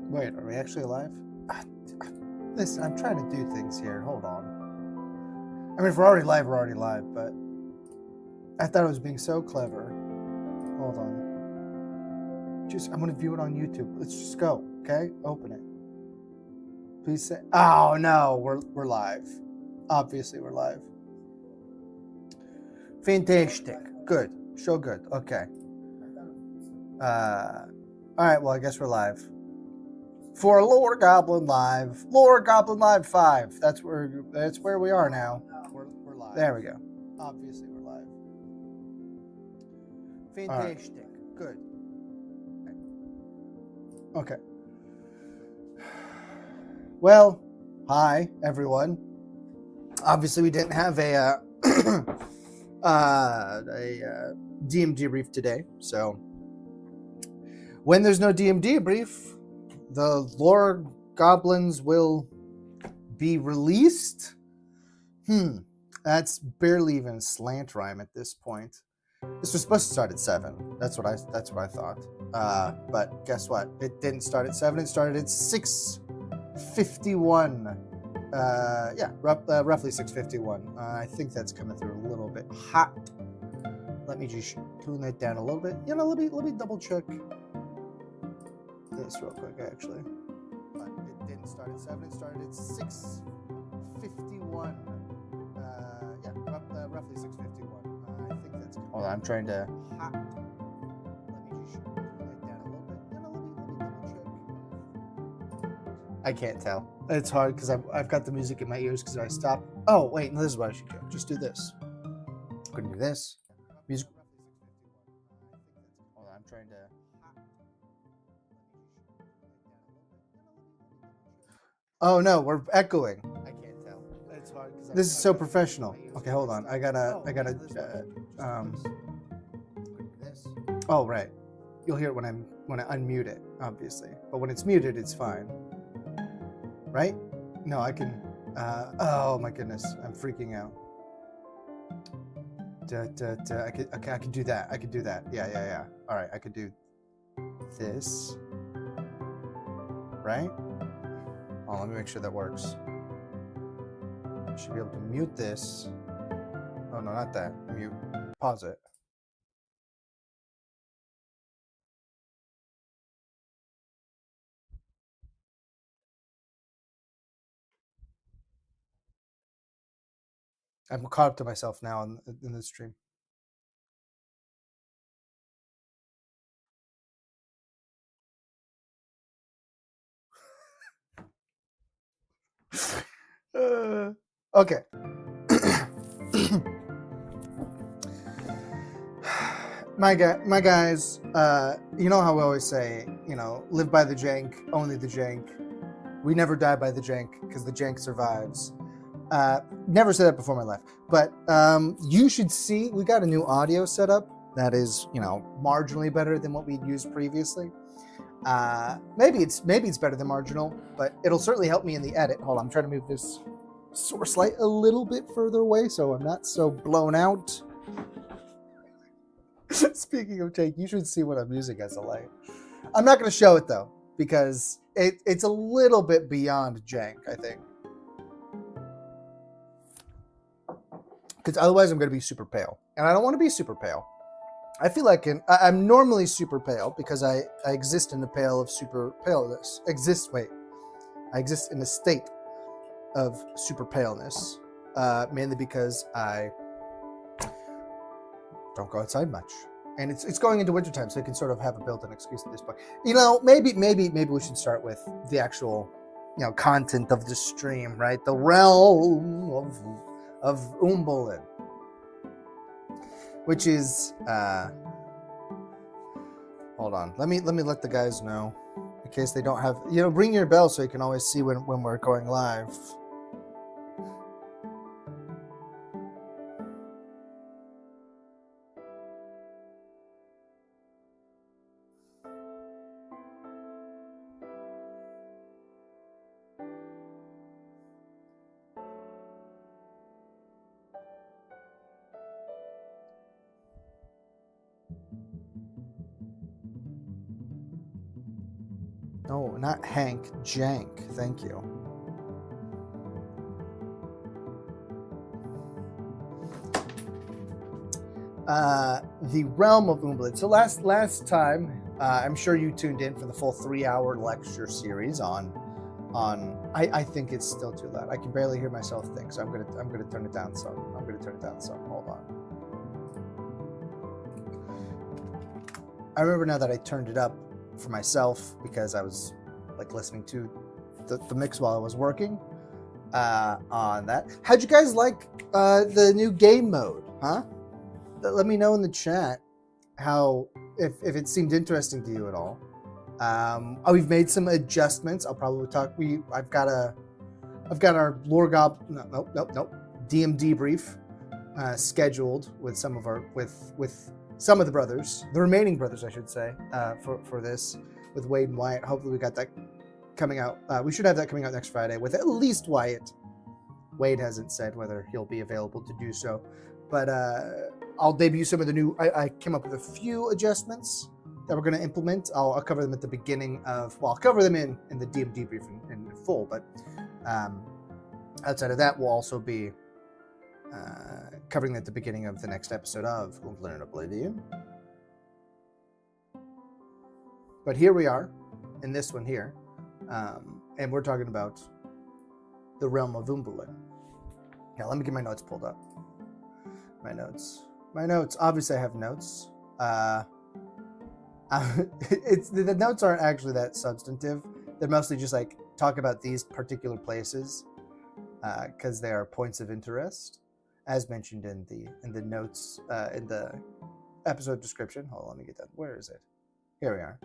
Wait, are we actually alive? Ah, Listen, I'm trying to do things here. Hold on. I mean, if we're already live, but I thought I was being so clever. Hold on. I'm gonna view it on YouTube. Let's just go, okay? Open it. Please say. Oh no, we're live. Obviously, we're live. Fantastic. Good. So good. Okay. All right. Well, I guess we're live. For Lore Goblin Live, Lore Goblin Live 5. That's where we are now. We're live. There we go. Obviously, we're live. Fantastic. Right. Good. Okay. Well, hi everyone. Obviously, we didn't have a DM debrief today, so when there's no DM debrief, the Lore Goblins will be released. That's barely even slant rhyme at this point. This was supposed to start at 7. That's what I thought. But guess what? It didn't start at 7. It started at 6:51. Roughly 6:51. I think that's coming through a little bit hot. Let me just tune that down a little bit. Let me double check this real quick, actually. But it didn't start at 7. It started at 6:51. Roughly 6:51. I think that's. Hold on, I'm trying to. Let me just tune that down a little bit. Let me double check. I can't tell. It's hard because I've got the music in my ears because I stopped. Oh wait, no, this is what I should do. Just do this. I'm gonna do this. Music. Hold on, I'm trying to. Oh no, we're echoing. I can't tell. It's hard because this is so professional. Okay, hold on. I gotta. Oh right. You'll hear it when I unmute it, obviously. But when it's muted, it's fine. Right? No, I can. Oh my goodness, I'm freaking out. I could do that. I could do that. Yeah. All right, I could do this. Right? Oh, let me make sure that works. I should be able to mute this. Oh no, not that. Mute. Pause it. I'm caught up to myself now in the stream. Okay. My guys, you know how we always say, live by the jank, only the jank. We never die by the jank because the jank survives. Never said that before in my life, but you should see we got a new audio setup that is, marginally better than what we'd used previously. Maybe it's better than marginal, but it'll certainly help me in the edit. Hold on, I'm trying to move this source light a little bit further away so I'm not so blown out. Speaking of take, you should see what I'm using as a light. I'm not going to show it though because it's a little bit beyond jank, I think. Because otherwise I'm going to be super pale, and I don't want to be super pale. I feel like I'm normally super pale because I exist in a pale of super paleness. I exist in a state of super paleness, mainly because I don't go outside much, and it's going into wintertime, so I can sort of have a built-in excuse at this point. Maybe we should start with the actual, content of the stream, right? The realm of Umbalin, which is hold on. Let me let the guys know in case they don't have. Ring your bell so you can always see when we're going live. Oh, not Hank, Jank. Thank you. The realm of Umbalin. So last time, I'm sure you tuned in for the full 3-hour lecture series on. I think it's still too loud. I can barely hear myself think, so I'm gonna turn it down some. Hold on. I remember now that I turned it up for myself because I was like listening to the mix while I was working on that. How'd you guys like the new game mode? Huh? Let me know in the chat how if it seemed interesting to you at all. We've made some adjustments. I'll probably talk. I've got our lore nope. DM debrief scheduled with some of the brothers, the remaining brothers, I should say, for this with Wade and Wyatt. Hopefully, we got that coming out. We should have that coming out next Friday with at least Wyatt. Wade hasn't said whether he'll be available to do so, but I'll debut some of the new. I came up with a few adjustments that we're going to implement. I'll cover them at the beginning of. Well, I'll cover them in the DM debrief in full, but outside of that, we'll also be covering at the beginning of the next episode of Umbalin and Oblivion. But here we are in this one here, and we're talking about the realm of Umbalin. Now, let me get my notes pulled up. My notes. Obviously, I have notes. The notes aren't actually that substantive. They're mostly just like talk about these particular places because they are points of interest, as mentioned in the notes in the episode description. Hold on, let me get that. Where is it? Here we are.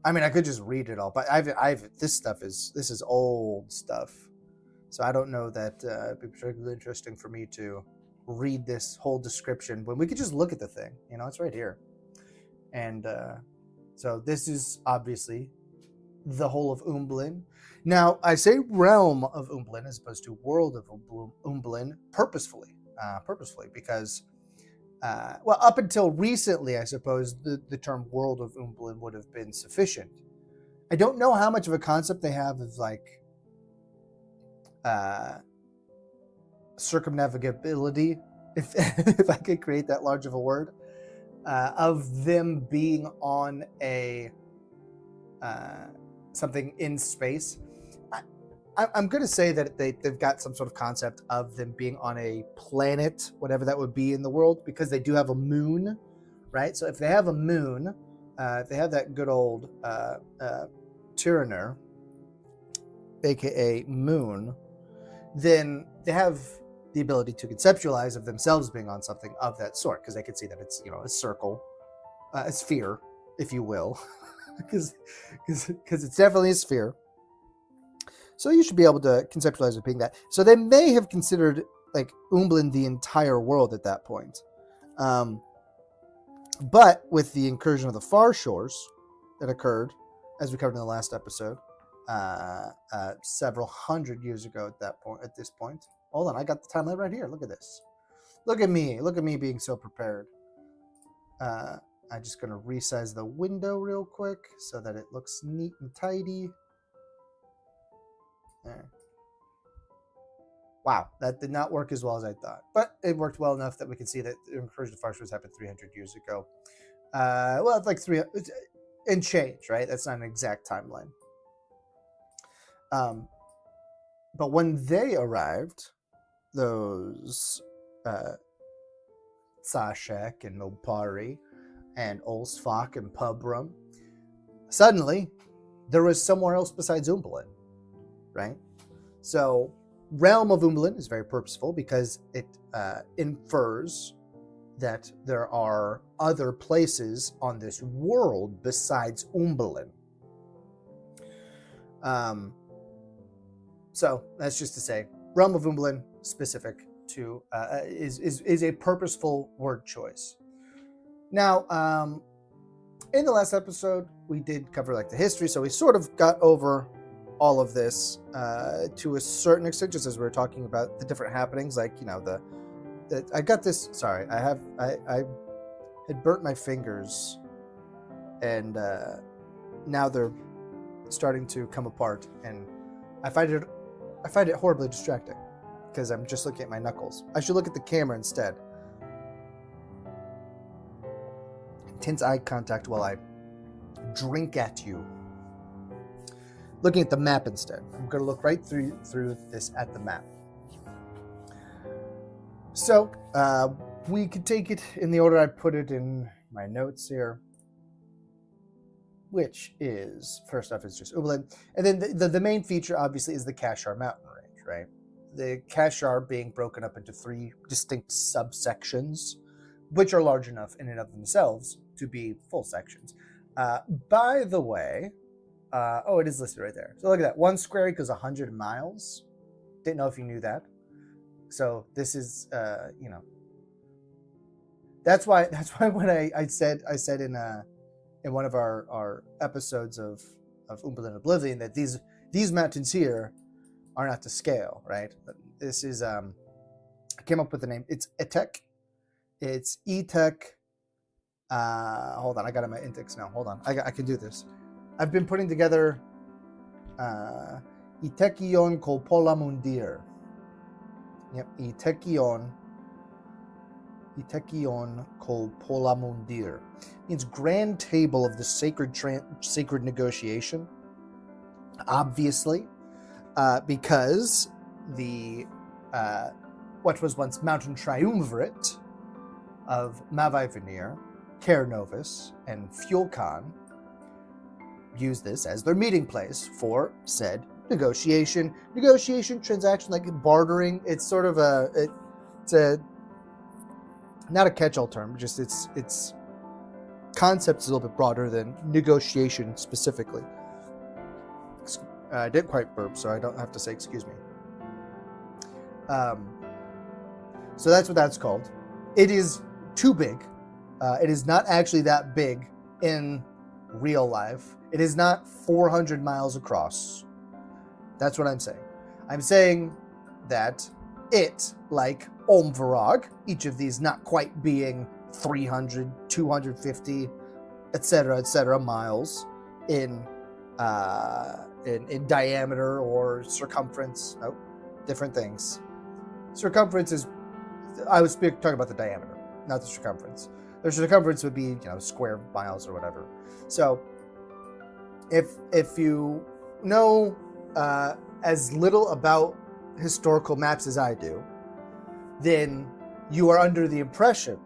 I mean, I could just read it all, but this is old stuff, so I don't know that it'd be particularly interesting for me to read this whole description when we could just look at the thing. It's right here. And so this is obviously the whole of Umbalin. Now, I say realm of Umbalin as opposed to world of Umbalin purposefully because up until recently, I suppose the term world of Umbalin would have been sufficient. I don't know how much of a concept they have of like circumnavigability, if I could create that large of a word, of them being on a something in space. I'm going to say that they've got some sort of concept of them being on a planet, whatever that would be in the world, because they do have a moon, right? So if they have a moon, if they have that good old Tyranner, aka moon, then they have the ability to conceptualize of themselves being on something of that sort, because they can see that it's a circle, a sphere, if you will, because it's definitely a sphere. So you should be able to conceptualize it being that. So they may have considered like Umbalin the entire world at that point, but with the incursion of the Far Shores that occurred, as we covered in the last episode, several hundred years ago at this point. Hold on, I got the timeline right here. Look at this. Look at me being so prepared. I'm just going to resize the window real quick so that it looks neat and tidy. There. Wow, that did not work as well as I thought. But it worked well enough that we can see that the incursion of Far Shores happened 300 years ago. Well, it's like 3 and change, right? That's not an exact timeline. But when they arrived, those Sashek and Nopari and Olsfak and Pubrum, suddenly there was somewhere else besides Umbalin, right? So realm of Umbalin is very purposeful because it infers that there are other places on this world besides Umbalin. So that's just to say, realm of Umbalin specific to is a purposeful word choice. Now, in the last episode, we did cover like the history, so we sort of got over all of this to a certain extent, just as we were talking about the different happenings, like I got this. Sorry, I had burnt my fingers and now they're starting to come apart, and I find it horribly distracting because I'm just looking at my knuckles. I should look at the camera instead. Intense eye contact while I drink at you. Looking at the map instead. I'm going to look right through this at the map. So, we could take it in the order I put it in my notes here, which is, first off, it's just Umbalin. And then the main feature, obviously, is the Kashar mountain range, right? The Kashar being broken up into 3 distinct subsections, which are large enough in and of themselves to be full sections. By the way, it is listed right there. So look at that. 1 square equals 100 miles. Didn't know if you knew that. So this is, that's why when I said in one of our episodes of Umbalin Oblivion that these mountains here are not to scale, right? This is I came up with the name. It's Etek. It's Etek. Hold on, I got it in my index now. Hold on, I can do this. I've been putting together Itekion Kolpola Mundir. Yep, Itekion Kolpola Mundir means grand table of the sacred negotiation. Obviously, because the what was once Mountain Triumvirate of Mavai Veneer, Caer Novus, and Fuelcon use this as their meeting place for said negotiation, transaction, like bartering. It's sort of it's a not a catch-all term, just its concept is a little bit broader than negotiation specifically. I didn't quite burp, so I don't have to say excuse me. So that's what that's called. It is too big. It is not actually that big in real life. It is not 400 miles across. That's what I'm saying. I'm saying that it, like Omvarag, each of these not quite being 300, 250, etc., miles in diameter or circumference. Nope, different things. Circumference is, I was talking about the diameter, not the circumference. The circumference would be, square miles or whatever. So, if you know as little about historical maps as I do, then you are under the impression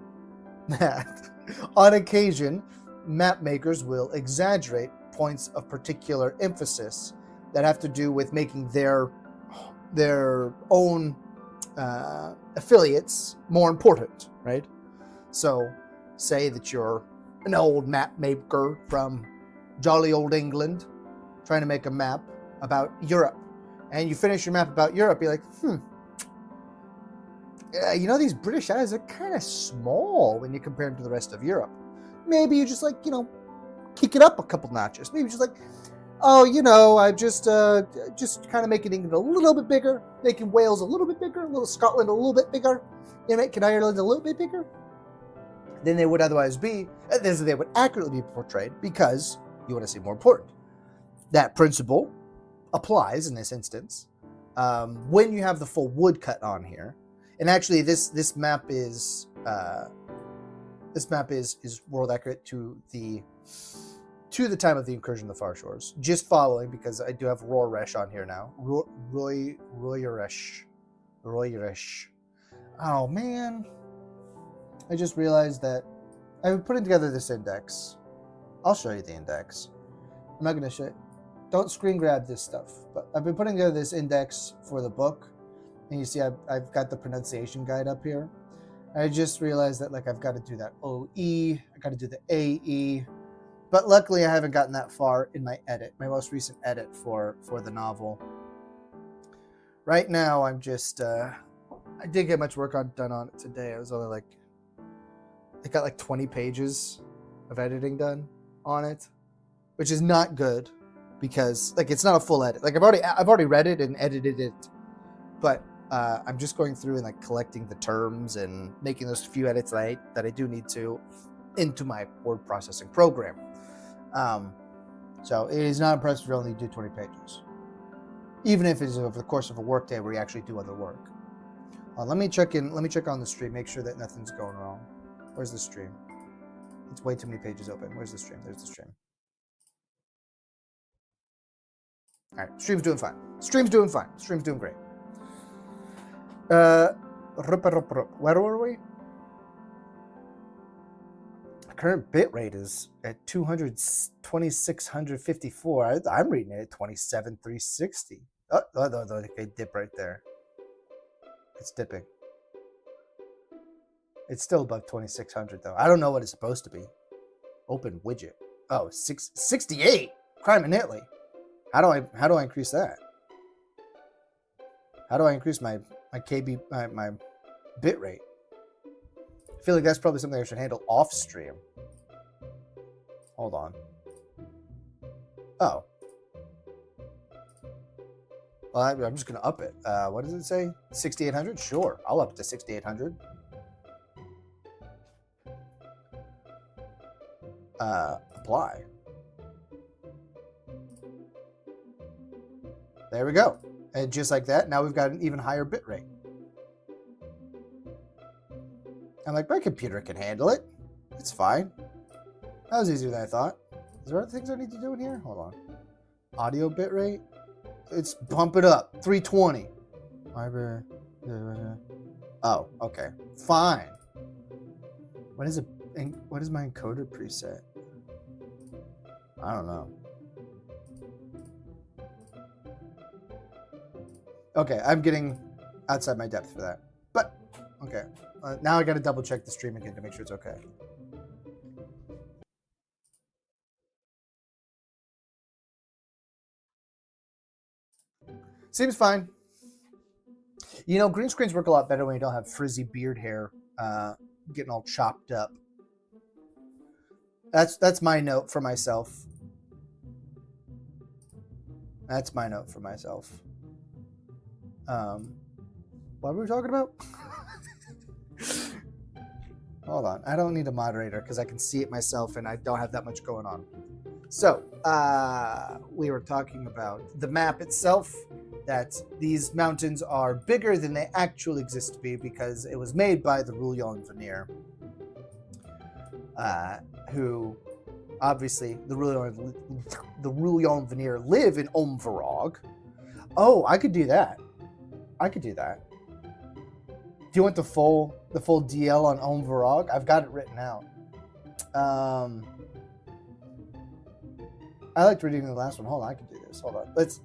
that on occasion map makers will exaggerate points of particular emphasis that have to do with making their own affiliates more important, right? So say that you're an old map maker from jolly old England trying to make a map about Europe, and you finish your map about Europe, you're like, these British Isles are kind of small when you compare them to the rest of Europe. Maybe you just kick it up a couple notches. Maybe just I'm just kind of making England a little bit bigger, making Wales a little bit bigger, Scotland a little bit bigger, making Ireland a little bit bigger than they would otherwise be, as they would accurately be portrayed, because you want to seem more important. That principle applies in this instance when you have the full woodcut on here. And actually, this map is world accurate to the time of the incursion of the Far Shores. Just following, because I do have Roresh on here now. Royeresh. Oh man, I just realized that I've been putting together this index. I'll show you the index. I'm not going to show it. Don't screen grab this stuff. But I've been putting together this index for the book. And you see I've got the pronunciation guide up here. I just realized that I've got to do that OE. I got to do the AE. But luckily I haven't gotten that far in my most recent edit for the novel. Right now I'm just, I didn't get much work done on it today. I was only I got 20 pages of editing done on it, which is not good because it's not a full edit. I've already read it and edited it, but I'm just going through and collecting the terms and making those few edits that I do need to into my word processing program. So it is not impressive to only do 20 pages, even if it is over the course of a workday where you actually do other work. Let me check on the stream, make sure that nothing's going wrong. Where's the stream? It's way too many pages open. Where's the stream? There's the stream. All right, stream's doing fine. Stream's doing fine. Stream's doing great. Where were we? Current bit rate is at 2654. I'm reading it at 27360. Oh, okay, dip right there. It's dipping. It's still above 2600 though. I don't know what it's supposed to be. Open widget. Oh, 68. Crime in Italy. How do I increase that? How do I increase my KB my bit rate? I feel like that's probably something I should handle off stream. Hold on. Oh. Well, I'm just gonna up it. What does it say? 6800? Sure, I'll up it to 6800. Apply. There we go. And just like that, now we've got an even higher bit rate. I'm like, my computer can handle it. It's fine. That was easier than I thought. Is there other things I need to do in here? Hold on. Audio bit rate. It's bump it up. 320. Oh, okay. Fine. What is my encoder preset? I don't know. Okay, I'm getting outside my depth for that. But, okay. Now I got to double check the stream again to make sure it's okay. Seems fine. You know, green screens work a lot better when you don't have frizzy beard hair getting all chopped up. That's my note for myself. That's my note for myself. What were we talking about? Hold on. I don't need a moderator because I can see it myself and I don't have that much going on. So, we were talking about the map itself, that these mountains are bigger than they actually exist to be because it was made by the Rullion Veneer, who, obviously, the Rullion Veneer live in Omvarog. Oh, I could do that. Do you want the full DL on Omvarog? I've got it written out. I liked reading the last one. Hold on, I can do this. Hold on. Let's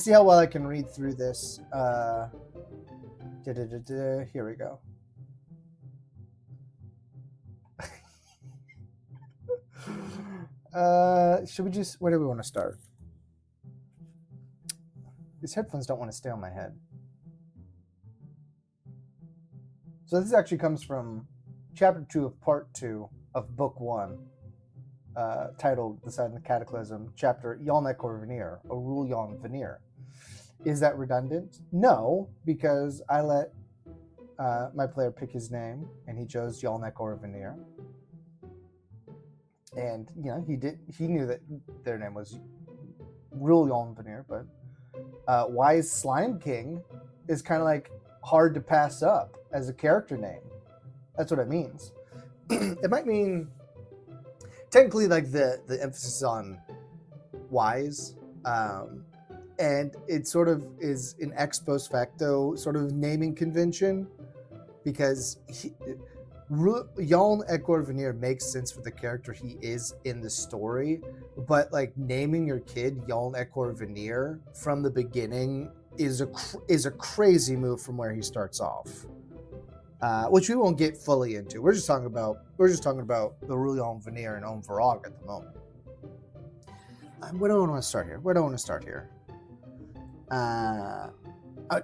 see how well I can read through this. Here we go. Should we just? Where do we want to start? These headphones don't want to stay on my head. So this actually comes from chapter 2 of part 2 of book 1. Titled The Sign of the Cataclysm, chapter Yalnek or Veneer, or Rullion Veneer. Is that redundant? No, because I let my player pick his name, and he chose Yalnek or Veneer. And, you know, he knew that their name was Rullion Veneer, but Wise Slime King is kind of like hard to pass up as a character name. That's what it means. It might mean technically like the emphasis on wise, and it sort of is an ex post facto sort of naming convention, because Yaln Ekor Veneer makes sense for the character he is in the story, but like naming your kid Yaln Ekor Veneer from the beginning is a crazy move from where he starts off. Which we won't get fully into. We're just talking about the Rullion Veneer and Omvarog at the moment. Where do I want to start here?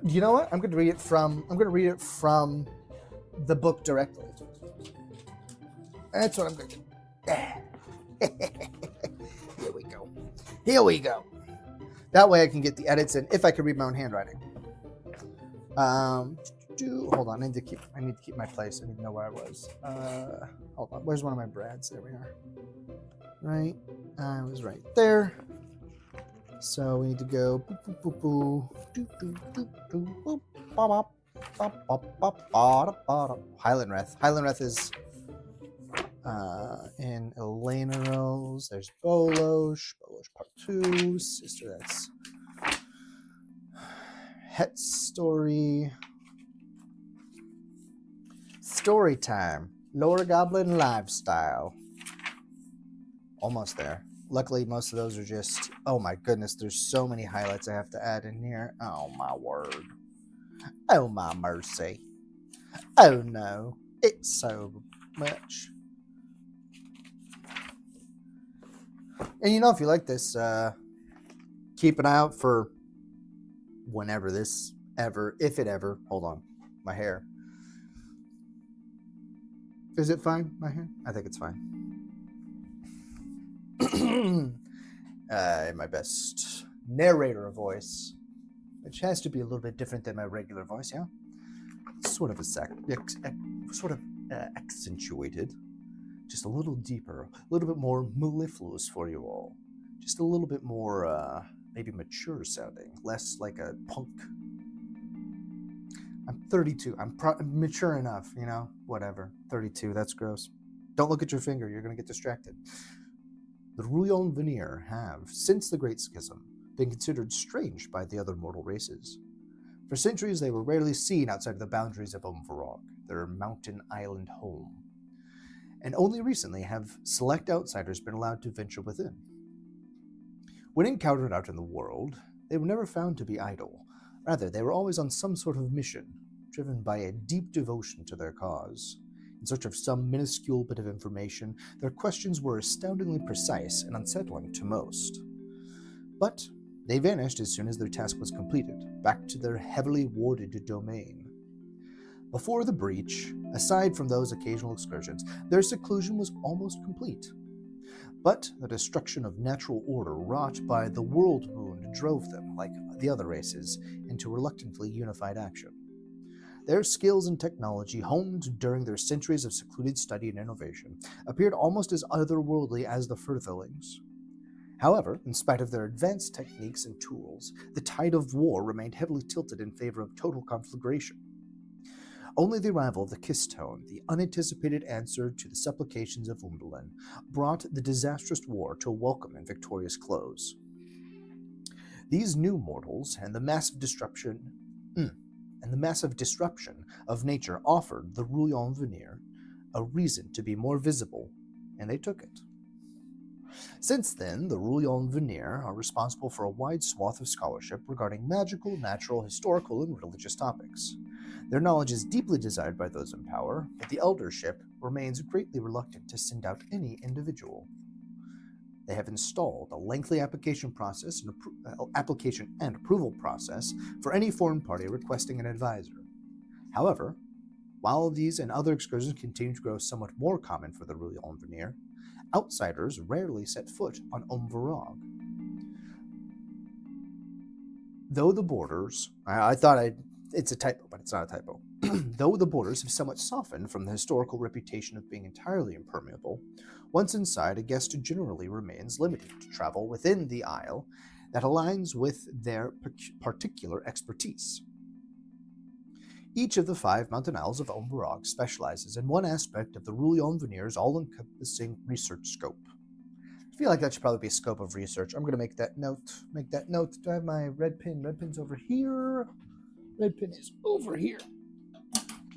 You know what? I'm going to read it from the book directly. That's what I'm going to do. Here we go. That way I can get the edits in if I can read my own handwriting. Hold on, I need to keep my place. I need to know where I was. Hold on, where's one of my Brads? There we are. right? I was right there. So we need to go. Highland Wrath. Highland Wrath is in Elena Rose. There's Bolosh. Bolosh Part 2. Sister, that's Het Story. Story time. Lower Gobblin Lifestyle. Almost there. Luckily, most of those are just... Oh my goodness, there's so many highlights I have to add in here. Oh my word. Oh my mercy. Oh no. It's so much. And you know, if you like this, keep an eye out for whenever this ever, if it ever... Hold on. My hair. Is it fine, my hair? I think it's fine. In my best narrator voice, which has to be a little bit different than my regular voice, yeah? It's sort of accentuated, just a little deeper, a little bit more mellifluous for you all, just a little bit more, maybe mature sounding, less like a punk. I'm 32. I'm mature enough, you know? Whatever. 32, that's gross. Don't look at your finger. You're going to get distracted. The Rouillon Veneer have, since the Great Schism, been considered strange by the other mortal races. For centuries, they were rarely seen outside of the boundaries of Umvarog, their mountain island home. And only recently have select outsiders been allowed to venture within. When encountered out in the world, they were never found to be idle. Rather, they were always on some sort of mission, driven by a deep devotion to their cause. In search of some minuscule bit of information, their questions were astoundingly precise and unsettling to most. But they vanished as soon as their task was completed, back to their heavily warded domain. Before the breach, aside from those occasional excursions, their seclusion was almost complete. But the destruction of natural order wrought by the world wound drove them, like the other races, into reluctantly unified action. Their skills and technology, honed during their centuries of secluded study and innovation, appeared almost as otherworldly as the Furthelings. However, in spite of their advanced techniques and tools, the tide of war remained heavily tilted in favor of total conflagration. Only the arrival of the Kistone, the unanticipated answer to the supplications of Umbalin, brought the disastrous war to a welcome and victorious close. These new mortals and the massive disruption of nature offered the Rouillon Veneer a reason to be more visible, and they took it. Since then, the Rouillon Veneer are responsible for a wide swath of scholarship regarding magical, natural, historical, and religious topics. Their knowledge is deeply desired by those in power, but the eldership remains greatly reluctant to send out any individual. They have installed a lengthy application and approval process for any foreign party requesting an advisor. However, while these and other excursions continue to grow somewhat more common for the Rouillon Veneer, outsiders rarely set foot on Umvarog. Though the borders, it's a typo, but it's not a typo. Though the borders have somewhat softened from the historical reputation of being entirely impermeable, once inside, a guest generally remains limited to travel within the isle that aligns with their particular expertise. Each of the 5 mountain isles of Umvarog specializes in one aspect of the Rouillon Veneer's all-encompassing research scope. I feel like that should probably be a scope of research. I'm going to make that note. Do I have my red pin? Red pin's over here. Red pin is over here.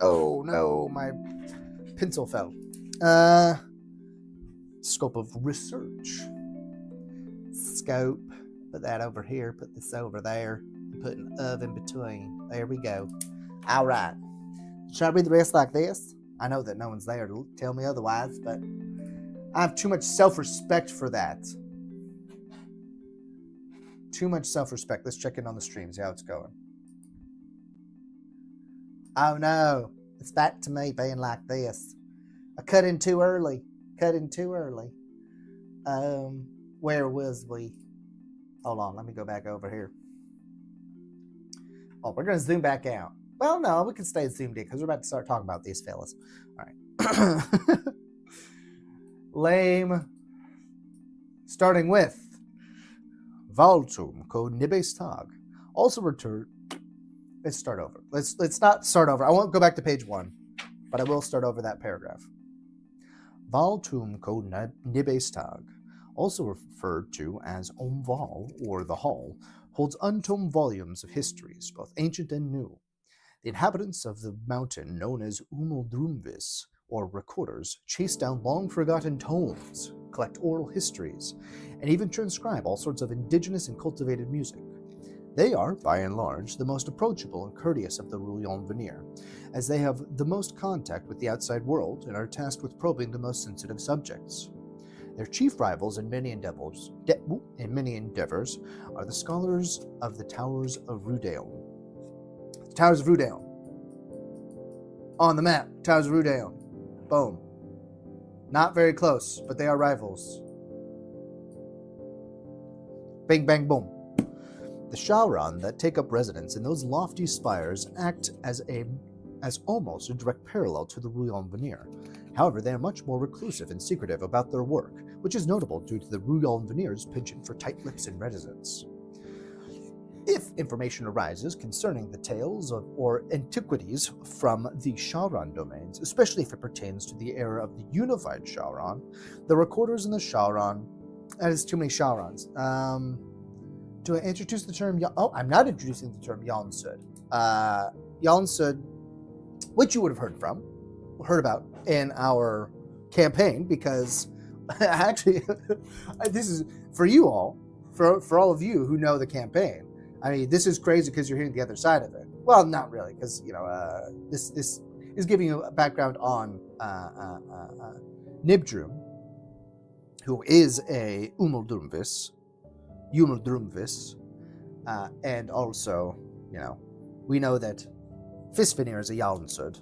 Oh no, my pencil fell. Scope of research. Scope. Put that over here. Put this over there. Put an of in between. There we go. All right. Should I read the rest like this? I know that no one's there to tell me otherwise, but I have too much self-respect for that. Too much self-respect. Let's check in on the stream, see how it's going. Oh no, it's back to me being like this. I cut in too early. Where was we? Hold on, let me go back over here. Oh, we're going to zoom back out. Well, no, we can stay zoomed in because we're about to start talking about these fellas. All right. Lame. starting with Valtum ko Nibes Tag. Also return. Let's start over. Let's not start over. I won't go back to page 1, but I will start over that paragraph. Valtum ko Nibes Tag, also referred to as Omval or the Hall, holds untold volumes of histories, both ancient and new. The inhabitants of the mountain known as Umaldrumvis, or recorders, chase down long-forgotten tomes, collect oral histories, and even transcribe all sorts of indigenous and cultivated music. They are, by and large, the most approachable and courteous of the Rouillon veneer, as they have the most contact with the outside world and are tasked with probing the most sensitive subjects. Their chief rivals in many endeavors are the scholars of the Towers of Roudaon. The Towers of Roudaon. On the map, Towers of Roudaon. Boom. Not very close, but they are rivals. Bing, bang, boom. The Shauran that take up residence in those lofty spires act as almost a direct parallel to the Rouillon veneer. However, they are much more reclusive and secretive about their work, which is notable due to the Rouillon veneer's penchant for tight lips and reticence. If information arises concerning the tales or antiquities from the Shauran domains, especially if it pertains to the era of the unified Shauran, the recorders in the Shauran... That is too many Shaurans. Do I introduce the term... I'm not introducing the term Yalnsud. Yalnsud, which you would have heard about in our campaign, because actually, this is for you all, for all of you who know the campaign. I mean, this is crazy because you're hearing the other side of it. Well, not really, because this is giving you a background on Nibdrum, who is a Umaldrumvis, and also, we know that Fisvenir is a Yalnsud.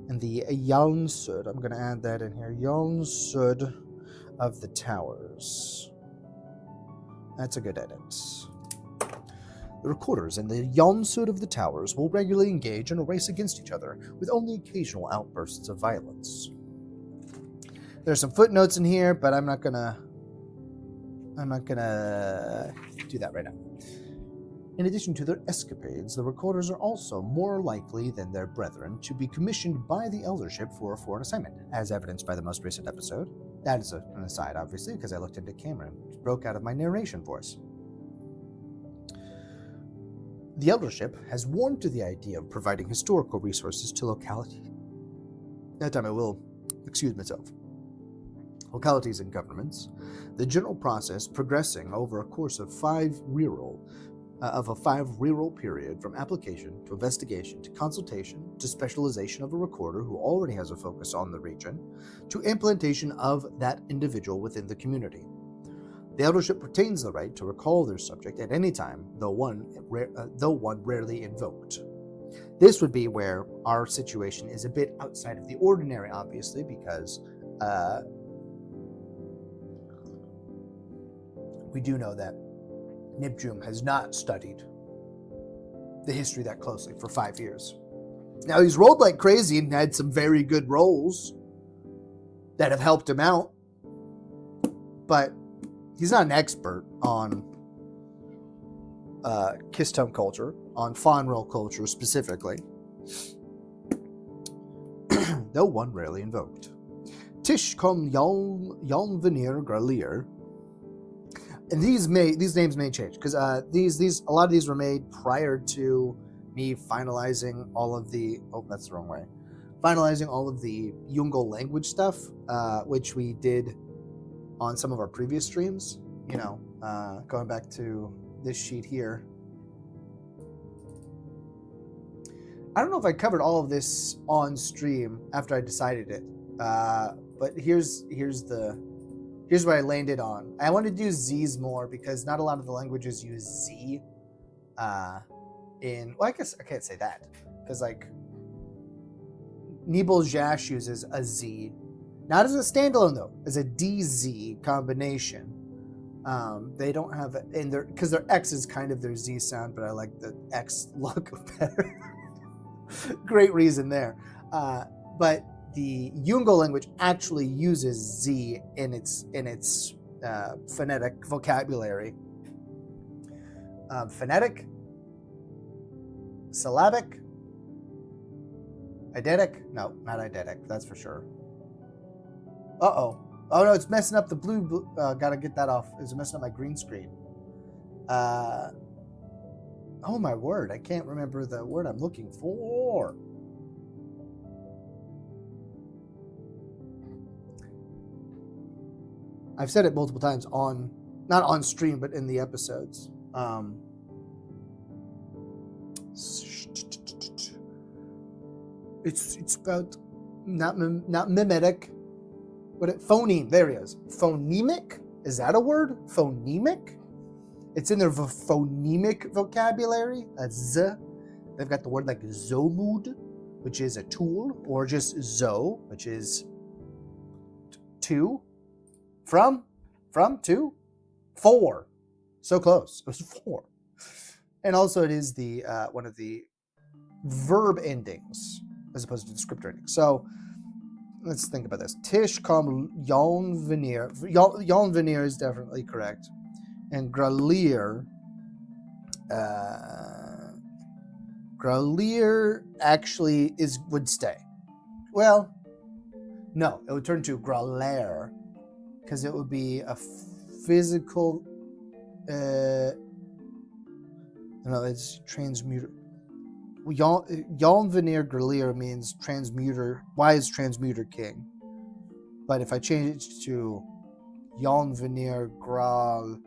And the Yalnsud, I'm going to add that in here, Yalnsud of the Towers. That's a good edit. The recorders and the Yalnsud of the Towers will regularly engage in a race against each other, with only occasional outbursts of violence. There's some footnotes in here, but I'm not gonna do that right now. In addition to their escapades, the recorders are also more likely than their brethren to be commissioned by the eldership for a foreign assignment, as evidenced by the most recent episode. That is an aside, obviously, because I looked into Cameron, which broke out of my narration voice. The eldership has warmed to the idea of providing historical resources to localities. That time I will excuse myself. Localities and governments, the general process progressing over a course of a 5-reroll period from application to investigation to consultation to specialization of a recorder who already has a focus on the region to implementation of that individual within the community. The eldership retains the right to recall their subject at any time, though one rarely invoked. This would be where our situation is a bit outside of the ordinary, obviously, because we do know that Nibdrum has not studied the history that closely for 5 years. Now, he's rolled like crazy and had some very good rolls that have helped him out, but he's not an expert on Kistum culture, on Fonrel culture specifically, though one rarely invoked. Tish kom Yalnvenir Gralier. And these names may change because a lot of these were made prior to me finalizing all of the Yungal language stuff, which we did on some of our previous streams. Going back to this sheet here. I don't know if I covered all of this on stream after I decided it, but here's what I landed on. I want to do Z's more because not a lot of the languages use Z. I guess I can't say that because Nibel Jash uses a Z, not as a standalone though, as a DZ combination. They don't have it in their because their X is kind of their Z sound, but I like the X look better. Great reason there, but the Yungal language actually uses Z in its phonetic vocabulary. Phonetic, syllabic, eidetic. No, not eidetic. That's for sure. Oh no, it's messing up the blue. Gotta get that off. It's messing up my green screen. Oh my word! I can't remember the word I'm looking for. I've said it multiple times not on stream, but in the episodes. It's about not mimetic, but phoneme. There he is. Phonemic? Is that a word? Phonemic? It's in their phonemic vocabulary. That's z. They've got the word like zomud, which is a tool, or just zo, which is two. From, to, four. So close. It was 4. And also it is the one of the verb endings as opposed to descriptor endings. So let's think about this. Tish kom yon veneer. Yon veneer is definitely correct. And gralier actually would stay. Well, no, it would turn to gralair because it would be a physical it's transmuter. Yon veneer gralier means transmuter. Why is transmuter king? But if I change it to yon veneer gralor,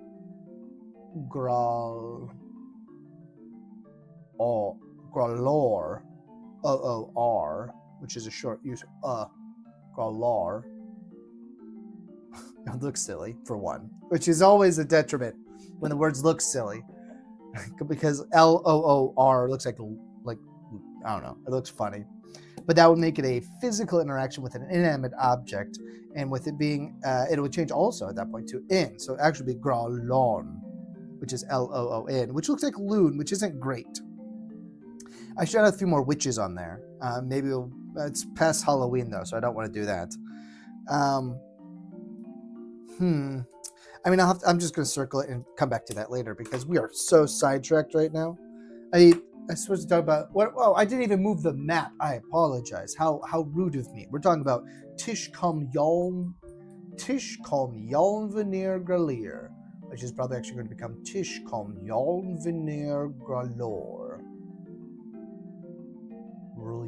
OOR, which is a short use gralor. It looks silly for one, which is always a detriment when the words look silly, because LOOR looks like I don't know, it looks funny, but that would make it a physical interaction with an inanimate object, and with it being it would change also at that point to in, so it actually be gralon, which is LOON, which looks like loon, which isn't great. I should have a few more witches on there. Maybe it's past Halloween though, so I don't want to do that. I mean, I'm just going to circle it and come back to that later because we are so sidetracked right now. I supposed to talk about what? Oh, I didn't even move the map. I apologize. How rude of me. We're talking about Tish kom yon veneer gralier, which is probably actually going to become Tish kom yon veneer gralor.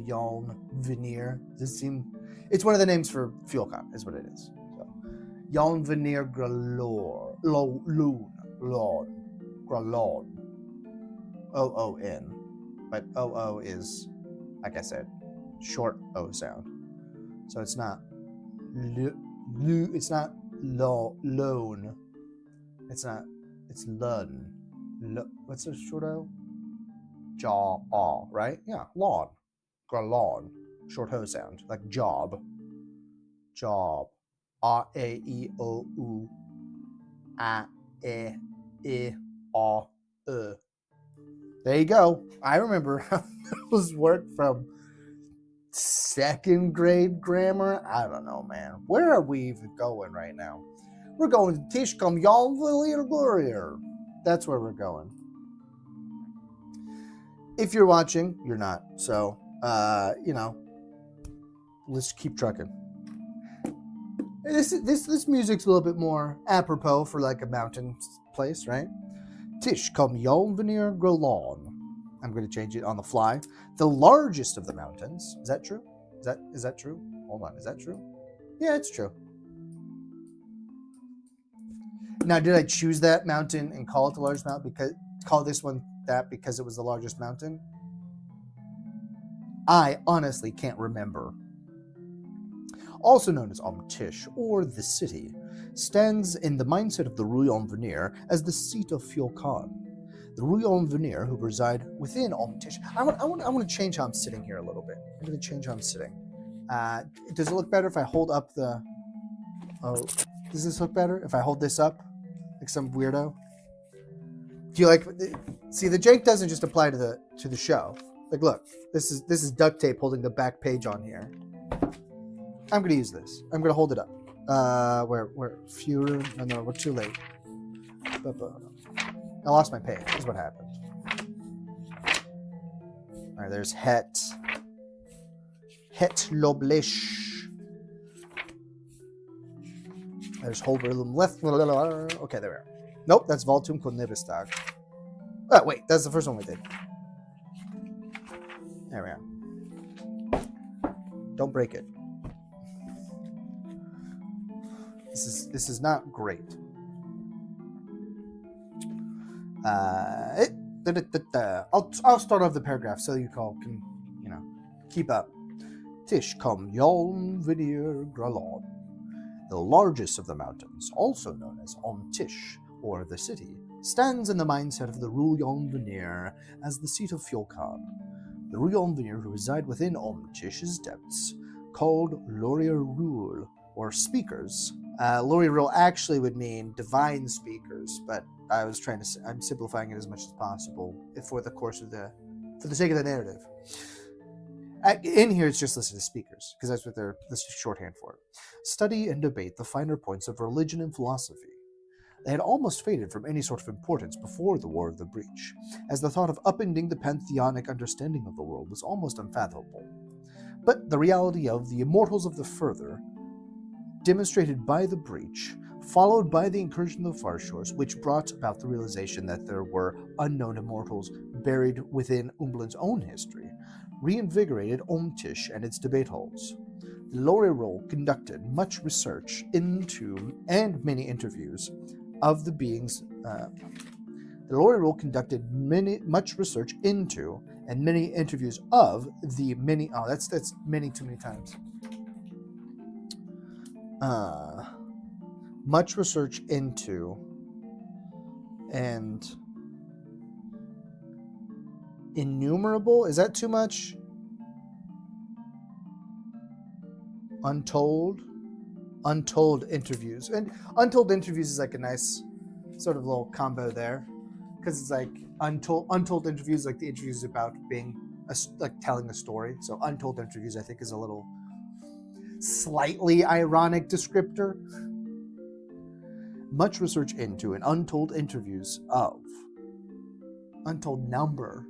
Yon veneer. Does it seem? It's one of the names for FuelCon, is what it is. Yon veneer gralor, loon, gralon, OON, but OO is, like I said, short O sound, so it's not it's not loan, it's lun. What's the short O? Jaw, right? Yeah, lawn, gralon, short O sound, like job. R-A-E-O-U A-E-I-O-U. There you go. I remember those work from 2nd grade grammar. I don't know, man. Where are we even going right now? We're going to Tish kom yon veneer gralier. That's where we're going. If you're watching, you're not. So, let's keep trucking. This music's a little bit more apropos for like a mountain place, right? Tish kom yon veneer gralon. I'm going to change it on the fly. The largest of the mountains. Is that true? Is that true? Hold on. Is that true? Yeah, it's true. Now, did I choose that mountain and call it the largest mountain call this one that because it was the largest mountain? I honestly can't remember. Also known as Tish, or the city, stands in the mindset of the Ruyon Veneer as the seat of FuelCon. The Ruyon Veneer, who reside within Tish. I want to change how I'm sitting here a little bit. I'm going to change how I'm sitting. Does it look better if I hold up the... Oh, does this look better if I hold this up? Like some weirdo? Do you like... See, the jank doesn't just apply to the show. Like, look, this is duct tape holding the back page on here. I'm going to use this. I'm going to hold it up. Where fewer? No, we're too late. I lost my page. Is what happened. All right, there's Het Loblish. There's Holberlum left. Okay, there we are. Nope, that's Voltum Konibistag. Oh, wait, that's the first one we did. There we are. Don't break it. This is not great. I'll start off the paragraph so you all can, keep up. Tish kom Yoln Vinir Gralon, the largest of the mountains, also known as Tish, or the city, stands in the mindset of the Rulyon Vinir as the seat of Fjolkan. The Rulyon Vinir who reside within Tish's depths, called Lorir Rul, or speakers. Lorir Rul actually would mean divine speakers, but I'm simplifying it as much as possible for the sake of the narrative. In here, it's just listed as speakers, because that's what this is shorthand for. Study and debate the finer points of religion and philosophy. They had almost faded from any sort of importance before the War of the Breach, as the thought of upending the pantheonic understanding of the world was almost unfathomable. But the reality of the immortals of the further, demonstrated by the breach, followed by the incursion of the far shores, which brought about the realization that there were unknown immortals buried within Umbalin's own history, reinvigorated Tish and its debate halls. The Lorirol conducted much research into and many interviews of the beings. The Lorirol conducted much research into and many interviews of the many. Oh, that's many too many times. Much research into and innumerable. Is that too much? Untold interviews. And untold interviews is like a nice sort of little combo there, because it's like untold interviews, like the interviews about being like telling a story. So untold interviews, I think, is a little slightly ironic descriptor. Much research into and untold interviews of. Untold number.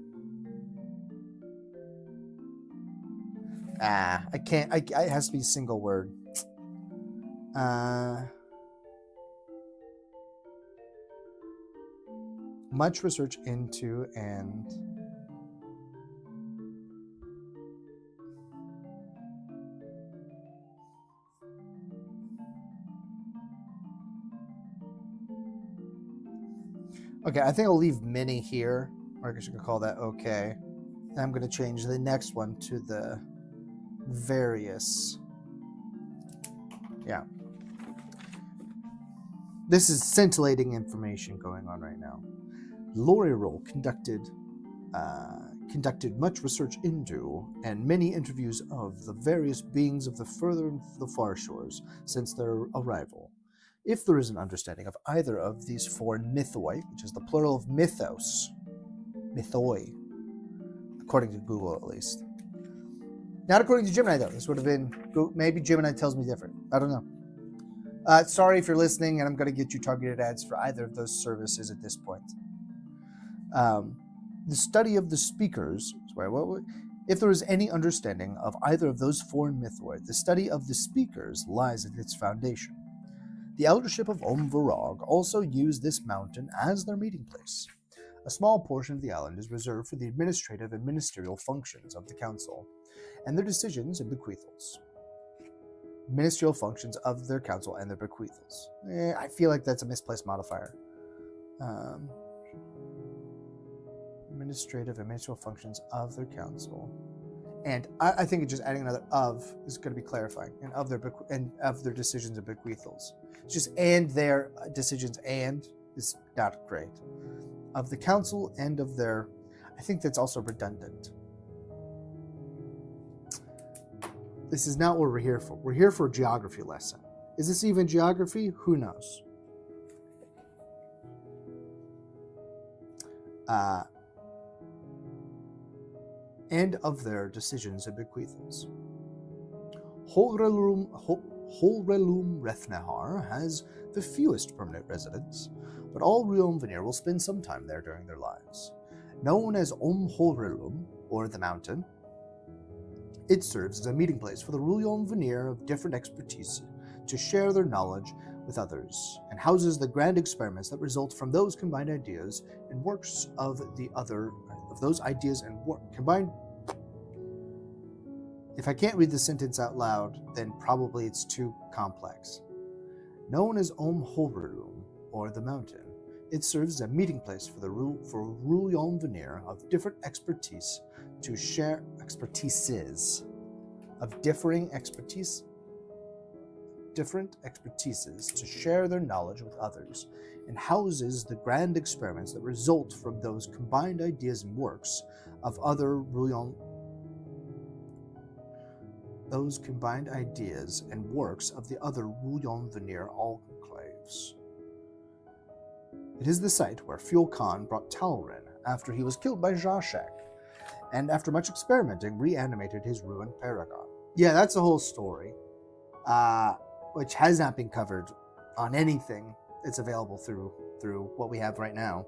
I can't. It has to be a single word. Much research into and. Okay, I think I'll leave many here. Or I guess you could call that okay. And I'm going to change the next one to the various. Yeah. This is scintillating information going on right now. Lorirol conducted much research into and many interviews of the various beings of the further and the far shores since their arrival. If there is an understanding of either of these foreign mythoi, which is the plural of mythos, mythoi, according to Google at least. Not according to Gemini, though. This would have been, maybe Gemini tells me different. I don't know. Sorry if you're listening, and I'm going to get you targeted ads for either of those services at this point. The study of the speakers, if there is any understanding of either of those foreign mythoi, the study of the speakers lies at its foundation. The eldership of Varag also use this mountain as their meeting place. A small portion of the island is reserved for the administrative and ministerial functions of the council, and their decisions and bequeathals. Ministerial functions of their council and their bequeathals. I feel like that's a misplaced modifier. Administrative and ministerial functions of their council. And I think just adding another "of" is going to be clarifying, and of their decisions and bequeathals. It's just "and their decisions" and is not great. Of the council and of their, I think that's also redundant. This is not what we're here for. We're here for a geography lesson. Is this even geography? Who knows? And of their decisions and bequeathals. Holrelum Rethnehar has the fewest permanent residents, but all Ruyon Veneer will spend some time there during their lives. Known as Holrelum, or the mountain, it serves as a meeting place for the Ruyon Veneer of different expertise to share their knowledge with others, and houses the grand experiments that result from those combined ideas and works of those ideas and work combined. If I can't read the sentence out loud, then probably it's too complex. Known as Holrelum, or the mountain, it serves as a meeting place for Ruyon Veneer of different expertise to share different expertises to share their knowledge with others, and houses the grand experiments that result from those combined ideas and works of the other Ruyon Veneer enclaves. It is the site where Fuel Khan brought Talrin after he was killed by Zhashek, and after much experimenting, reanimated his ruined paragon. Yeah, that's a whole story, which has not been covered on anything that's available through what we have right now.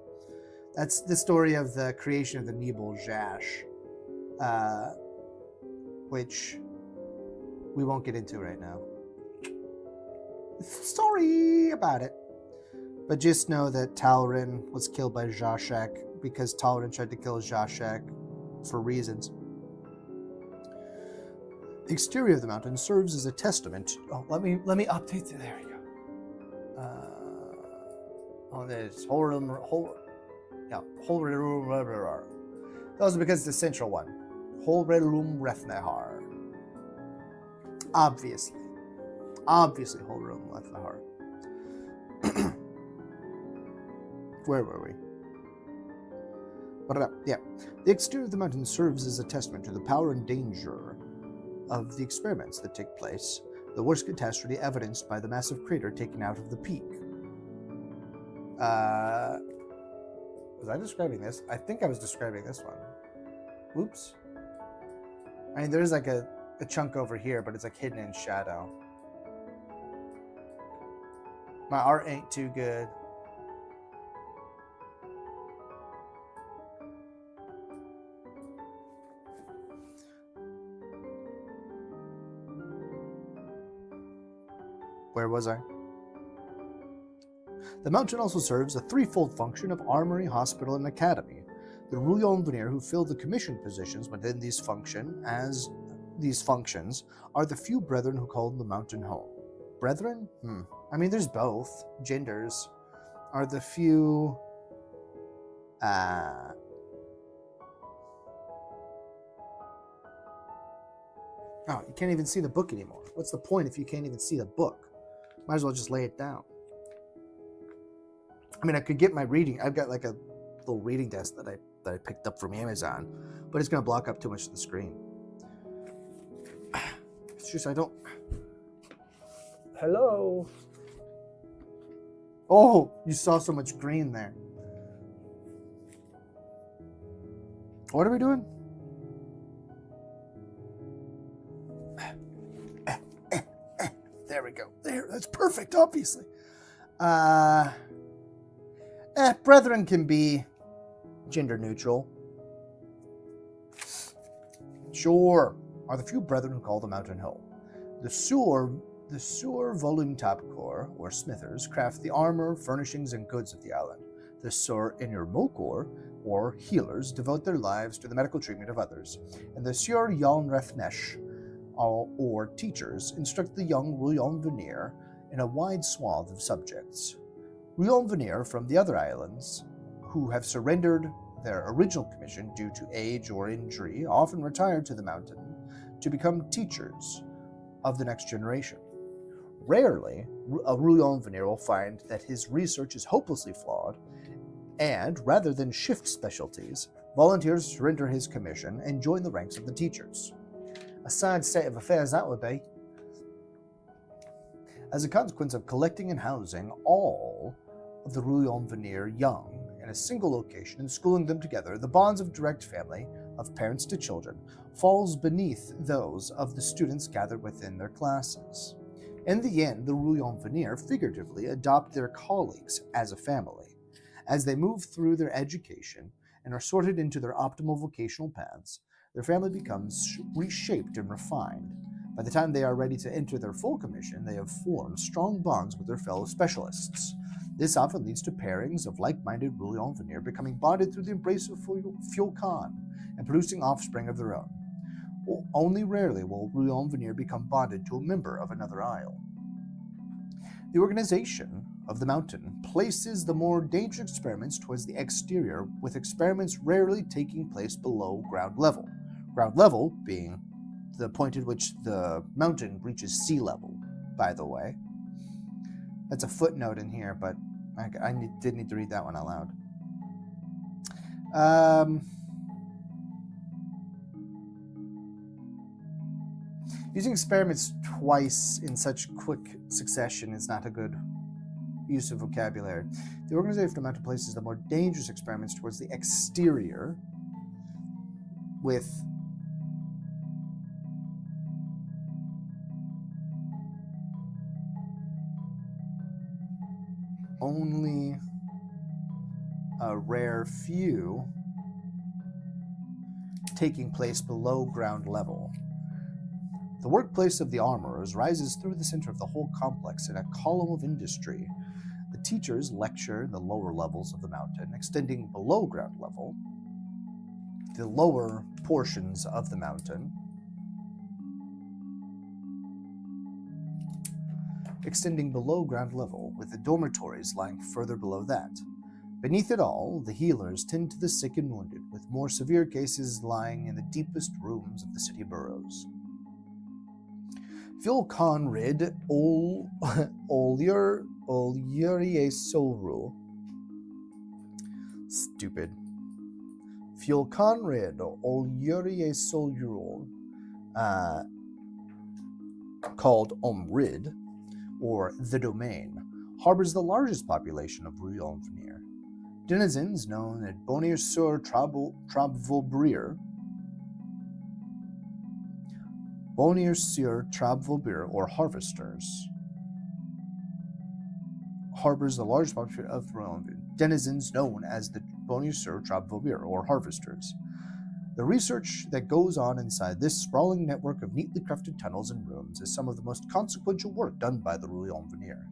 That's the story of the creation of the Nebel Zhash, which we won't get into right now. Story about it. But just know that Talrin was killed by Zhashek because Talrin tried to kill Zhashek for reasons. The exterior of the mountain serves as a testament. Let me update it. There we go. There's Holrelum. Those are because it's the central one. Holrelum Rethnehar. Obviously, Holrelum Rethnehar. Where were we? Yeah. The exterior of the mountain serves as a testament to the power and danger of the experiments that take place, the worst catastrophe evidenced by the massive crater taken out of the peak. Was I describing this? I think I was describing this one. Oops. I mean, there's like a chunk over here, but it's like hidden in shadow. My art ain't too good. Where was I? The mountain also serves a threefold function of armory, hospital, and academy. The Ruyon Veneer who fill the commission positions within these functions are the few brethren who call the mountain home. Brethren? I mean, there's both genders. Are the few oh, you can't even see the book anymore. What's the point if you can't even see the book? Might as well just lay it down. I mean, I could get my reading. I've got like a little reading desk that I picked up from Amazon, but it's going to block up too much of the screen. It's just I don't... Hello? Oh, you saw so much green there. What are we doing? There we go. There, that's perfect, obviously. Brethren can be gender neutral. Sure. Are the few brethren who call the mountain home. The Sur Volumtabkor, or smithers, craft the armor, furnishings, and goods of the island. The Sur Inurmokor, or healers, devote their lives to the medical treatment of others. And the Sur Yonrefnesh, or teachers, instruct the young Ruyon Veneer in a wide swath of subjects. Ruyon Veneer from the other islands, who have surrendered their original commission due to age or injury, often retire to the mountain to become teachers of the next generation. Rarely, a Ruyon Veneer will find that his research is hopelessly flawed, and rather than shift specialties, volunteers surrender his commission and join the ranks of the teachers. A sad state of affairs that would be. As a consequence of collecting and housing all of the Ruyon Veneer young in a single location and schooling them together, the bonds of direct family, of parents to children, falls beneath those of the students gathered within their classes. In the end, the Rouillon Veneer figuratively adopt their colleagues as a family. As they move through their education and are sorted into their optimal vocational paths, their family becomes reshaped and refined. By the time they are ready to enter their full commission, they have formed strong bonds with their fellow specialists. This often leads to pairings of like-minded Rouillon Veneer becoming bonded through the embrace of Fuel Khan and producing offspring of their own. Only rarely will Rouillon Veneer become bonded to a member of another isle. The organization of the mountain places the more dangerous experiments towards the exterior, with experiments rarely taking place below ground level. Ground level being the point at which the mountain reaches sea level, by the way. That's a footnote in here, but I did need to read that one out loud. Using experiments twice in such quick succession is not a good use of vocabulary. The organization of the mountain places the more dangerous experiments towards the exterior, with only a rare few taking place below ground level. The workplace of the armorers rises through the center of the whole complex in a column of industry. The teachers lecture in the lower levels of the mountain, extending below ground level. The lower portions of the mountain, extending below ground level, with the dormitories lying further below that. Beneath it all, the healers tend to the sick and wounded, with more severe cases lying in the deepest rooms of the city boroughs. Phil Conrid Olyurie Soru. Stupid. Phil Conrid Olyurie Soru, called Omrid, or the Domain, harbors the largest population of Rouillon Veneer. Denizens known as Bonnier-sur-Trabvaubrir, or harvesters, harbors the largest population of Rouillon Veneer. Denizens known as the Bonnier-sur-Trabvaubrir, or harvesters. The research that goes on inside this sprawling network of neatly crafted tunnels and rooms is some of the most consequential work done by the Rouillon Veneer.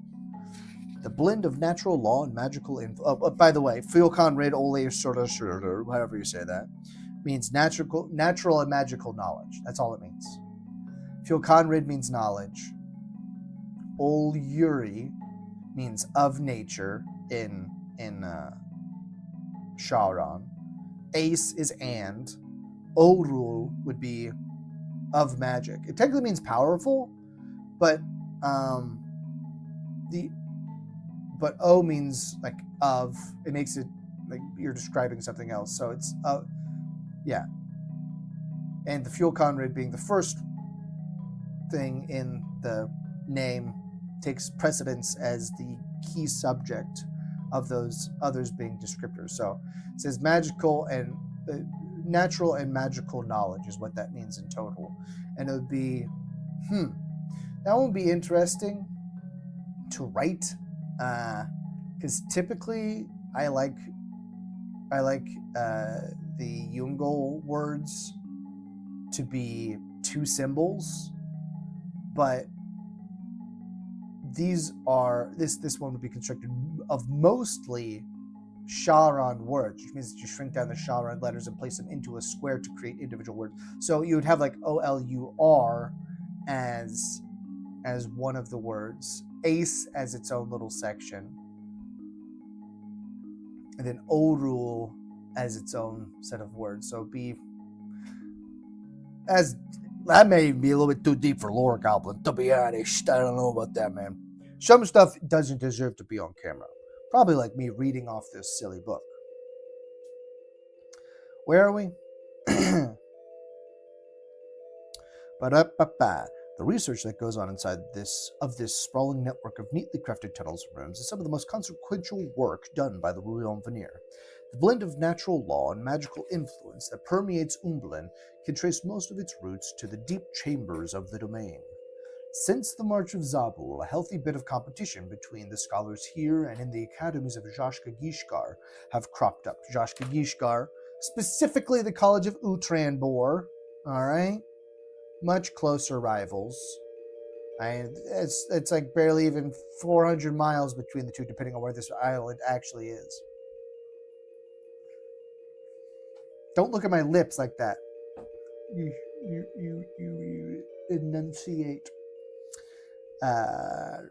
The blend of natural law and magical by the way, Fuelconrid Ole Sorter, however you say that, means natural and magical knowledge. That's all it means. Fuelconrid means knowledge. Olyurie means of nature in Shauron. Ace is and. Orul would be of magic. It technically means powerful, but O means like of. It makes it like you're describing something else. So it's yeah. And the Fuelconrid being the first thing in the name takes precedence as the key subject of those others being descriptors. So it says magical and natural and magical knowledge is what that means in total. And it would be that would be interesting to write, because typically I like the Yungle words to be two symbols, but this one would be constructed of mostly Shauron words, which means that you shrink down the Shauron letters and place them into a square to create individual words. So you would have like OLUR as one of the words, Ace as its own little section, and then Orul as its own set of words. So that may be a little bit too deep for lore, Gobblin, to be honest. I don't know about that, man. Some stuff doesn't deserve to be on camera. Probably like me reading off this silly book. Where are we? The research that goes on inside this sprawling network of neatly crafted tunnels and rooms is some of the most consequential work done by the Rouillon Veneer. The blend of natural law and magical influence that permeates Umbalin can trace most of its roots to the deep chambers of the domain. Since the March of Zabul, a healthy bit of competition between the scholars here and in the academies of Zhashka-Gishkar have cropped up. Zhashka-Gishkar, specifically the College of Utranbor, all right? Much closer rivals. It's like barely even 400 miles between the two, depending on where this island actually is. Don't look at my lips like that. You enunciate. The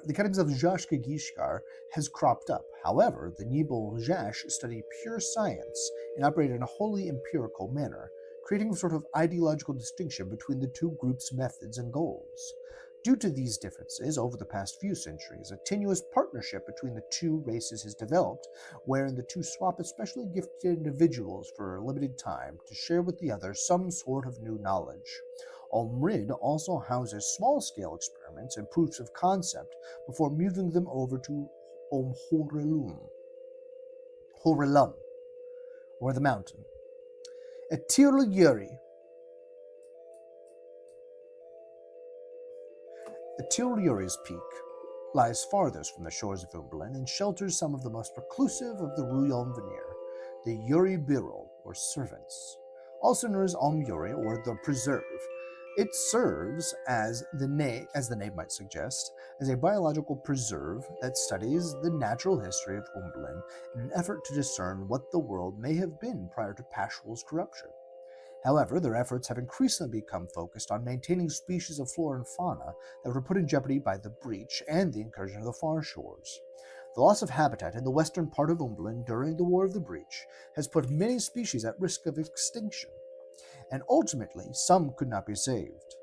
academies of Zhashka-Gishkar has cropped up. However, the Nibel Zhash study pure science and operate in a wholly empirical manner, creating a sort of ideological distinction between the two groups' methods and goals. Due to these differences, over the past few centuries, a tenuous partnership between the two races has developed, wherein the two swap especially gifted individuals for a limited time to share with the other some sort of new knowledge. Omrid also houses small-scale experiments and proofs of concept before moving them over to Horelum, or the mountain. At Tirlyuri, the Tirlyuri's peak lies farthest from the shores of Umbalin and shelters some of the most reclusive of the Ruyon Veneer, the Yuri Birol, or servants, also known as Yuri, or the Preserve. It serves, as the name might suggest, as a biological preserve that studies the natural history of Umbalin in an effort to discern what the world may have been prior to Pashwal's corruption. However, their efforts have increasingly become focused on maintaining species of flora and fauna that were put in jeopardy by the breach and the incursion of the far shores. The loss of habitat in the western part of Umbalin during the War of the Breach has put many species at risk of extinction, and ultimately some could not be saved.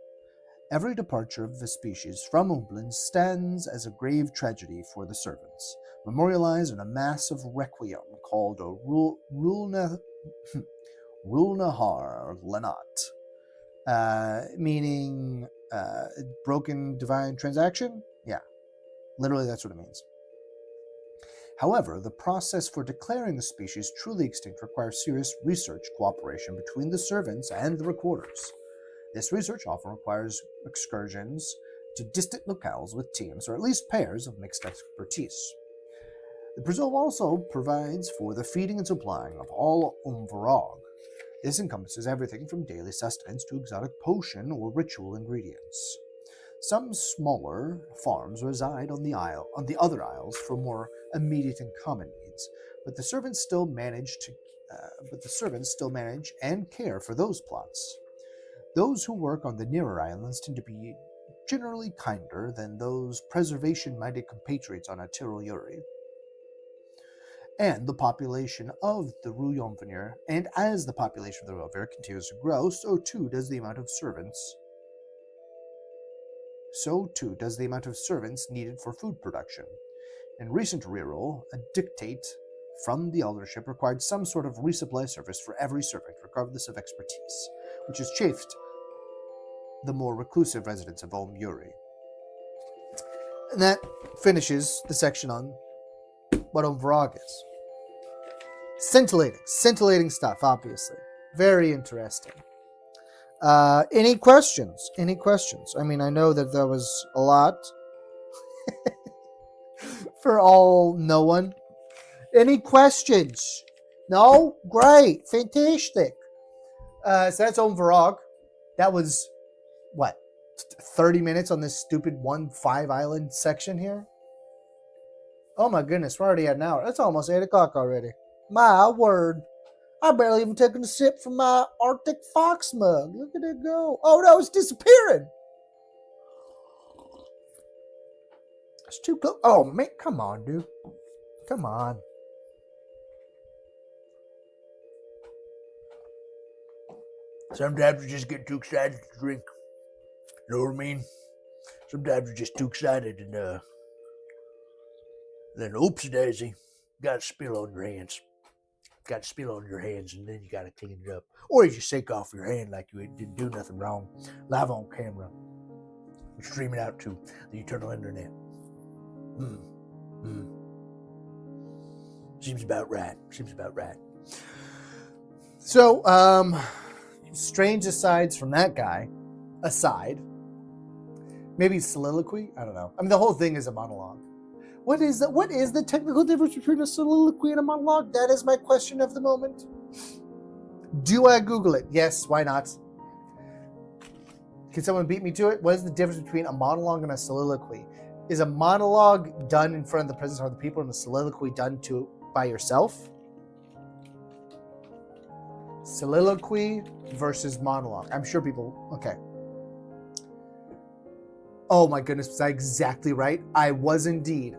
Every departure of the species from Umbalin stands as a grave tragedy for the servants, memorialized in a massive requiem called a Rulnahar Lanat, meaning broken divine transaction? Yeah, literally that's what it means. However, the process for declaring a species truly extinct requires serious research cooperation between the servants and the recorders. This research often requires excursions to distant locales with teams, or at least pairs, of mixed expertise. The preserve also provides for the feeding and supplying of all Umvarog. This encompasses everything from daily sustenance to exotic potion or ritual ingredients. Some smaller farms reside on the other isles for more immediate and common needs, but the servants still manage and care for those plots. Those who work on the nearer islands tend to be generally kinder than those preservation-minded compatriots on Atiryuri. And the population of the Ruyon Veneer, and as the population of the Ruyon Veneer continues to grow, so too does the amount of servants needed for food production. In recent reroll, a dictate from the eldership required some sort of resupply service for every servant, regardless of expertise, which has chafed the more reclusive residents of Yuri. And that finishes the section on what Vrog is. Scintillating stuff, obviously. Very interesting. Any questions? I mean, I know that there was a lot for no one. Any questions? No? Great. Fantastic. So that's Vrog. That was, 30 minutes on this stupid 1-5 island section here? Oh my goodness, we're already at an hour. It's almost 8 o'clock already. My word. I barely even taken a sip from my Arctic Fox mug. Look at it go. Oh no, it's disappearing. It's too close. Oh man, come on, dude. Come on. Sometimes you just get too excited to drink. You know what I mean? Sometimes you're just too excited and then oopsie daisy, got to spill on your hands. Got to spill on your hands and then you got to clean it up. Or you just shake off your hand like you didn't do nothing wrong. Live on camera. Stream it out to the eternal internet. Seems about right. So, strange asides from that guy aside, Maybe soliloquy? I don't know. I mean, the whole thing is a monologue. What is the technical difference between a soliloquy and a monologue? That is my question of the moment. Do I Google it? Yes, why not? Can someone beat me to it? What is the difference between a monologue and a soliloquy? Is a monologue done in front of the presence of other people and a soliloquy done by yourself? Soliloquy versus monologue. I'm sure people... Okay. Oh my goodness, was I exactly right? I was indeed.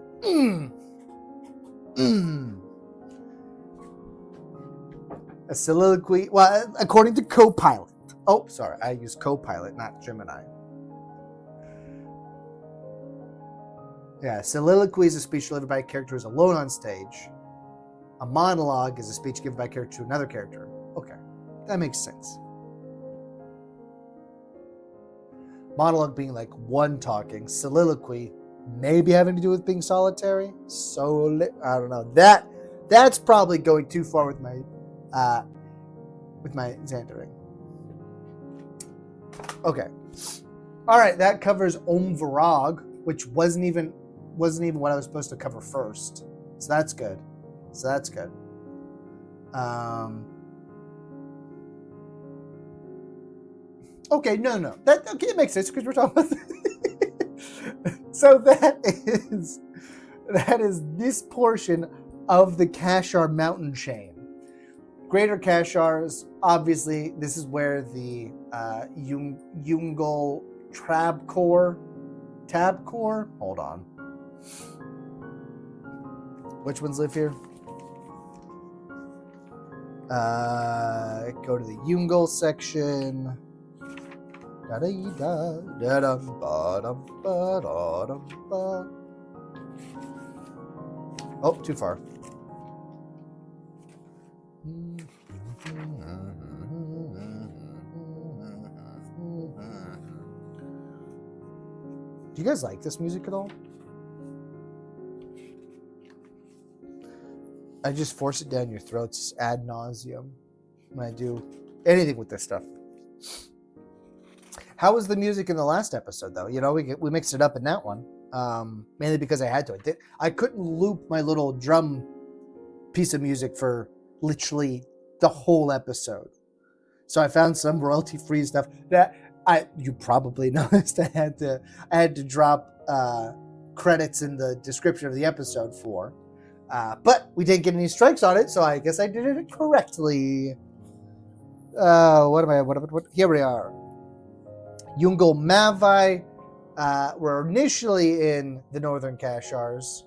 A soliloquy... Well, according to Copilot. Oh, sorry. I use Copilot, not Gemini. Yeah, soliloquy is a speech delivered by a character who's alone on stage. A monologue is a speech given by a character to another character. Okay, that makes sense. Monologue being like one talking. Soliloquy maybe having to do with being solitary. I don't know. That's probably going too far with my Xandering. Okay. All right, that covers Virag, which wasn't even what I was supposed to cover first. So that's good. Okay, no. It makes sense because we're talking about So that is this portion of the Kashar mountain chain. Greater Kashars, obviously, this is where the Umgal Tabkor. Hold on. Which ones live here? Go to the Umgal section. Oh, too far. Do you guys like this music at all? I just force it down your throats ad nauseum when I do anything with this stuff. How was the music in the last episode, though? You know, we mixed it up in that one, mainly because I had to. I couldn't loop my little drum piece of music for literally the whole episode. So I found some royalty-free stuff that you probably noticed I had to drop credits in the description of the episode for. But we didn't get any strikes on it, so I guess I did it correctly. What? Here we are. Umgal Mavai were initially in the northern Kashars.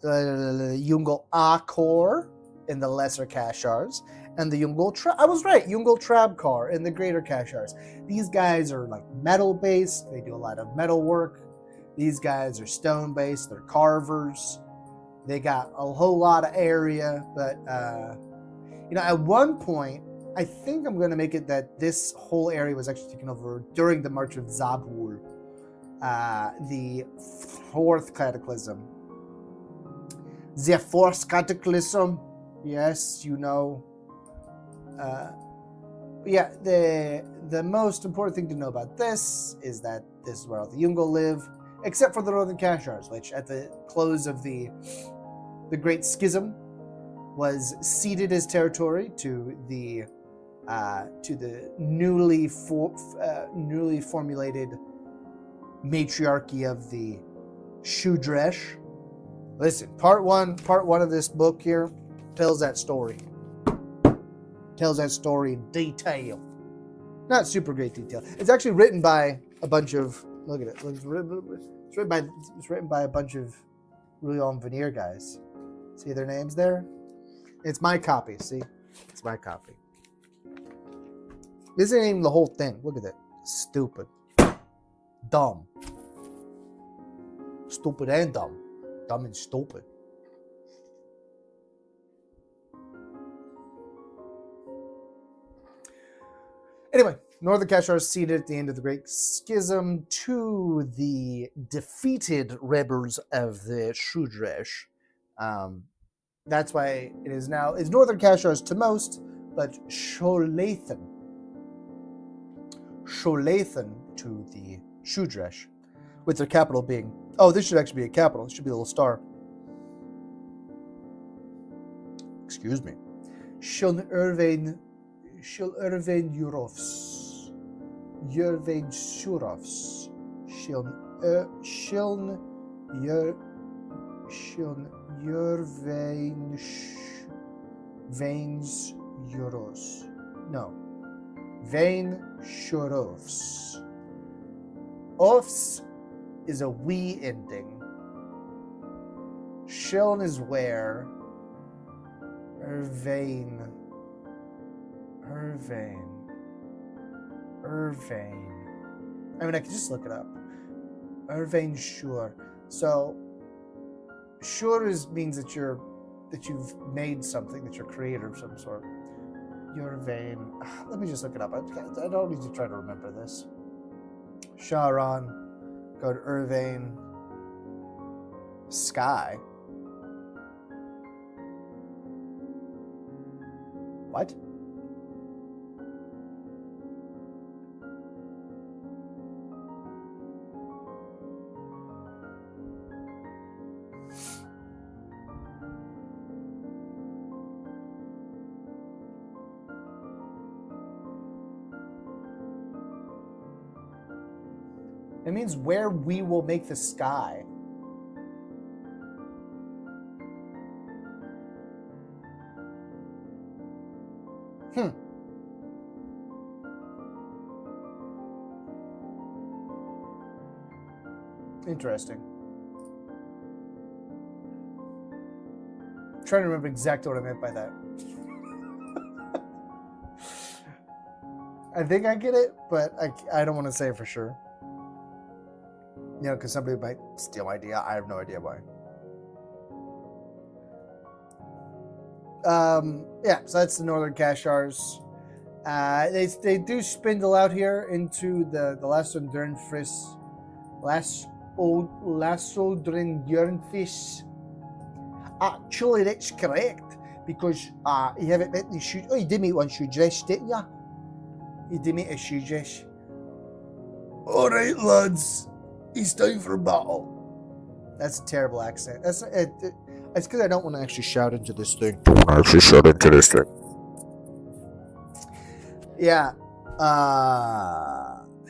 Umgal Akor in the lesser Kashars. And the I was right, Umgal Trabkar in the greater Kashars. These guys are like metal-based. They do a lot of metal work. These guys are stone-based. They're carvers. They got a whole lot of area. But, at one point, I think I'm going to make it that this whole area was actually taken over during the March of Zabul, the fourth cataclysm. The fourth cataclysm. Yes, you know. The most important thing to know about this is that this is where all the Umgal live, except for the northern Kashars, which at the close of the Great Schism was ceded as territory to the newly formulated matriarchy of the Shudresh. Listen, part one of this book here tells that story. Tells that story in detail. Not super great detail. It's actually written by a bunch of... Look at it. It's written by a bunch of really on veneer guys. See their names there? It's my copy. See? It's my copy. This ain't even the whole thing. Look at it. Stupid. Dumb. Stupid and dumb. Dumb and stupid. Anyway, Northern Kashars ceded at the end of the Great Schism to the defeated rebels of the Shudresh. That's why it is now. It's Northern Kashars to most, but Sholathan. Sholathan to the Shudresh, with their capital being, oh, this should actually be a capital. It should be a little star. Excuse me. Shiln Irvain Yurovs. Yervain Shurovs. Shiln Yervain Veins Euros. No. Vain Shurovs. Ofs is a we ending. Shiln is where. Irvain. I mean, I could just look it up. Irvain Shur. So, Shur means that you've made something, that you're a creator of some sort. Irvain. Let me just look it up. I don't need to try to remember this. Sharon. Go to Irvain. Sky. What? It means where we will make the sky. Interesting. I'm trying to remember exactly what I meant by that. I think I get it, but I don't want to say it for sure. You know, because somebody might steal my idea. I have no idea why. Yeah, so that's the Northern Kashars. They do spindle out here into the Lasodren Friss. Lasodren Actually, that's correct, because you haven't met the shoe. Oh, you did meet one shoe dress, didn't you? You did meet a shoe dress. Alright, lads. It's time for battle. That's a terrible accent. It's because I don't want to actually shout into this thing. Yeah.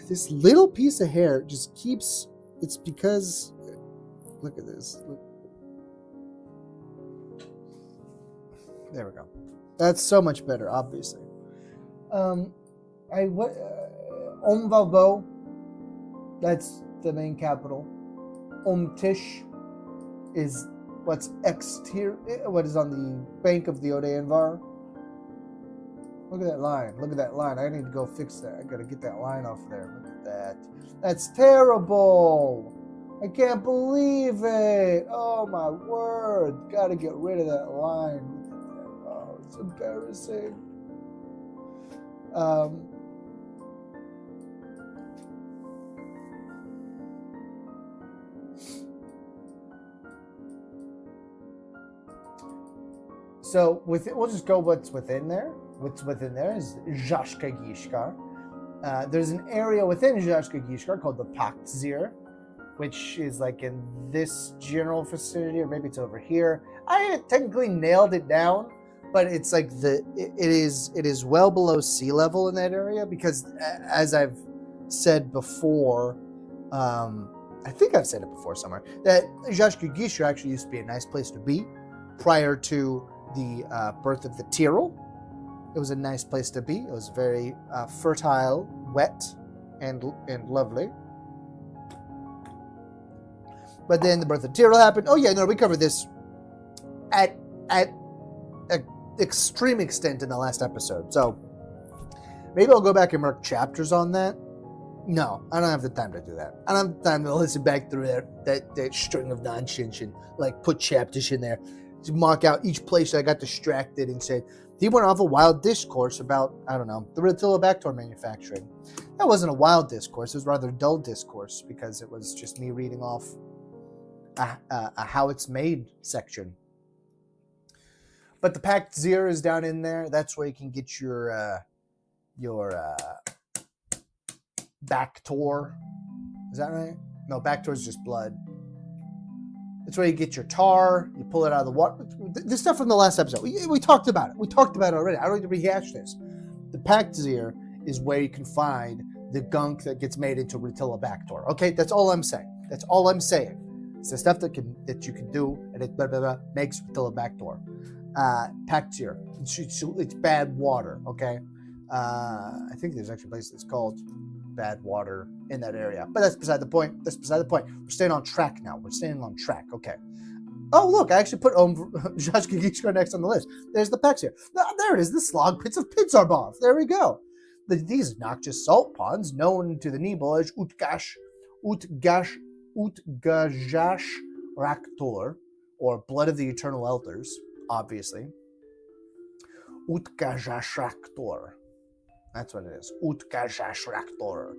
This little piece of hair just keeps. It's because. Look at this. Look. There we go. That's so much better, obviously. Umvalbo. That's the main capital. Tish is what's what is on the bank of the Odeyanvar. Look at that line. Look at that line. I need to go fix that. I gotta get that line off there. Look at that. That's terrible. I can't believe it. Oh my word. Gotta get rid of that line. Oh, it's embarrassing. So we'll just go what's within there. What's within there is Zhashka Gishkar. There's an area within Zhashka Gishkar called the Paktzir, which is like in this general vicinity, or maybe it's over here. I technically nailed it down, but it's like it is well below sea level in that area, because as I've said before, I think I've said it before somewhere, that Zhashka Gishkar actually used to be a nice place to be prior to the birth of the Tyrol. It was a nice place to be. It was very fertile, wet, and lovely. But then the birth of Tyrol happened. Oh yeah, no, we covered this at an extreme extent in the last episode. So maybe I'll go back and mark chapters on that. No, I don't have the time to do that. I don't have the time to listen back through that string of nonsense and like put chapters in there. To mark out each place I got distracted and said, he went off a wild discourse about, I don't know, the Rotilobacter manufacturing. That wasn't a wild discourse. It was rather a dull discourse, because it was just me reading off a how it's made section. But the Pact Zir is down in there. That's where you can get your Backtor. Is that right? No, Backtor is just blood. That's where you get your tar. You pull it out of the water. This stuff from the last episode. We talked about it. We talked about it already. I don't need to rehash this. The Pactazir is where you can find the gunk that gets made into Rutillabactor. Okay, that's all I'm saying. That's all I'm saying. It's the stuff that you can do, and it makes Rutillabactor. Pactazir. It's bad water. Okay, I think there's actually a place that's called bad water in that area, but that's beside the point. We're staying on track now. Okay. Oh, look, I actually put Zhashka Gishkar next on the list. There's the Pactazir. There it is, the slog pits of Pitzarbov. There we go. These noxious salt ponds, known to the Nibel as Utgajash Raktor, or Blood of the Eternal Elders, obviously. Utgajash Raktor. That's what it is. Utgajash Raktor.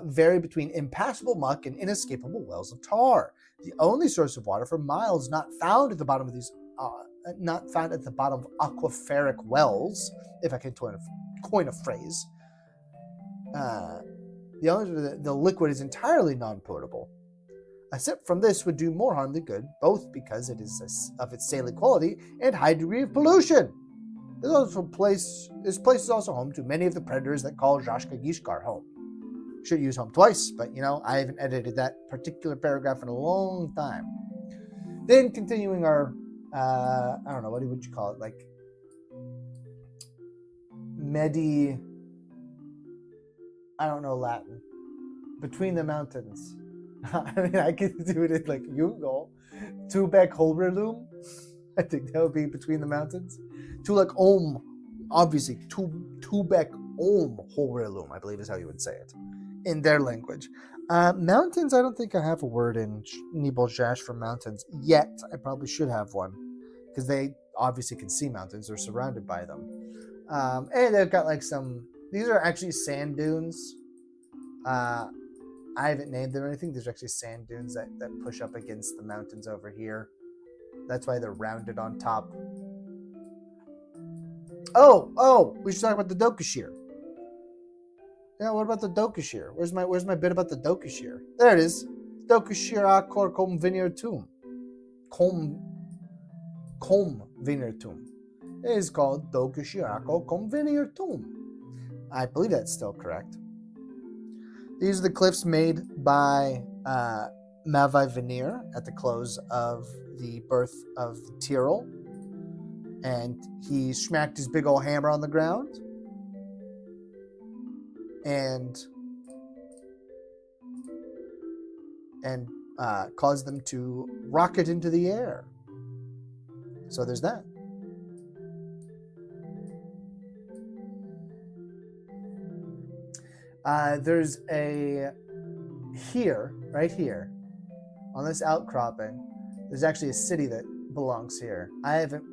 Vary between impassable muck and inescapable wells of tar. The only source of water for miles not found at the bottom of these, of aquiferic wells, if I can coin a phrase. The liquid is entirely non-potable. A sip from this would do more harm than good, both because it is of its saline quality and high degree of pollution. This place is also home to many of the predators that call Zhashka Gishkar home. Should use home twice, but I haven't edited that particular paragraph in a long time. Then continuing our, I don't know, what would you call it? Like, I don't know Latin. Between the mountains. I mean, I could do it in like Google. Tubeck Holberlum. I think that would be between the mountains. Tulek obviously, Tubeck Holberlum, I believe is how you would say it in their language. Mountains, I don't think I have a word in Nibel Zhash for mountains yet. I probably should have one because they obviously can see mountains. They're surrounded by them. And they've got like these are actually sand dunes. I haven't named them or anything. There's actually sand dunes that push up against the mountains over here. That's why they're rounded on top. Oh, we should talk about the Dokashir. Yeah, what about the Dokashir? Where's my bit about the Dokashir? There it is. Dokashir akor kom vinirtum. Kom vinirtum. It is called Dokashir akor kom vinirtum. I believe that's still correct. These are the cliffs made by Mavai Veneer at the close of the birth of Tyrrell. And he smacked his big old hammer on the ground and caused them to rocket into the air. So there's that. There's right here, on this outcropping, there's actually a city that belongs here. I haven't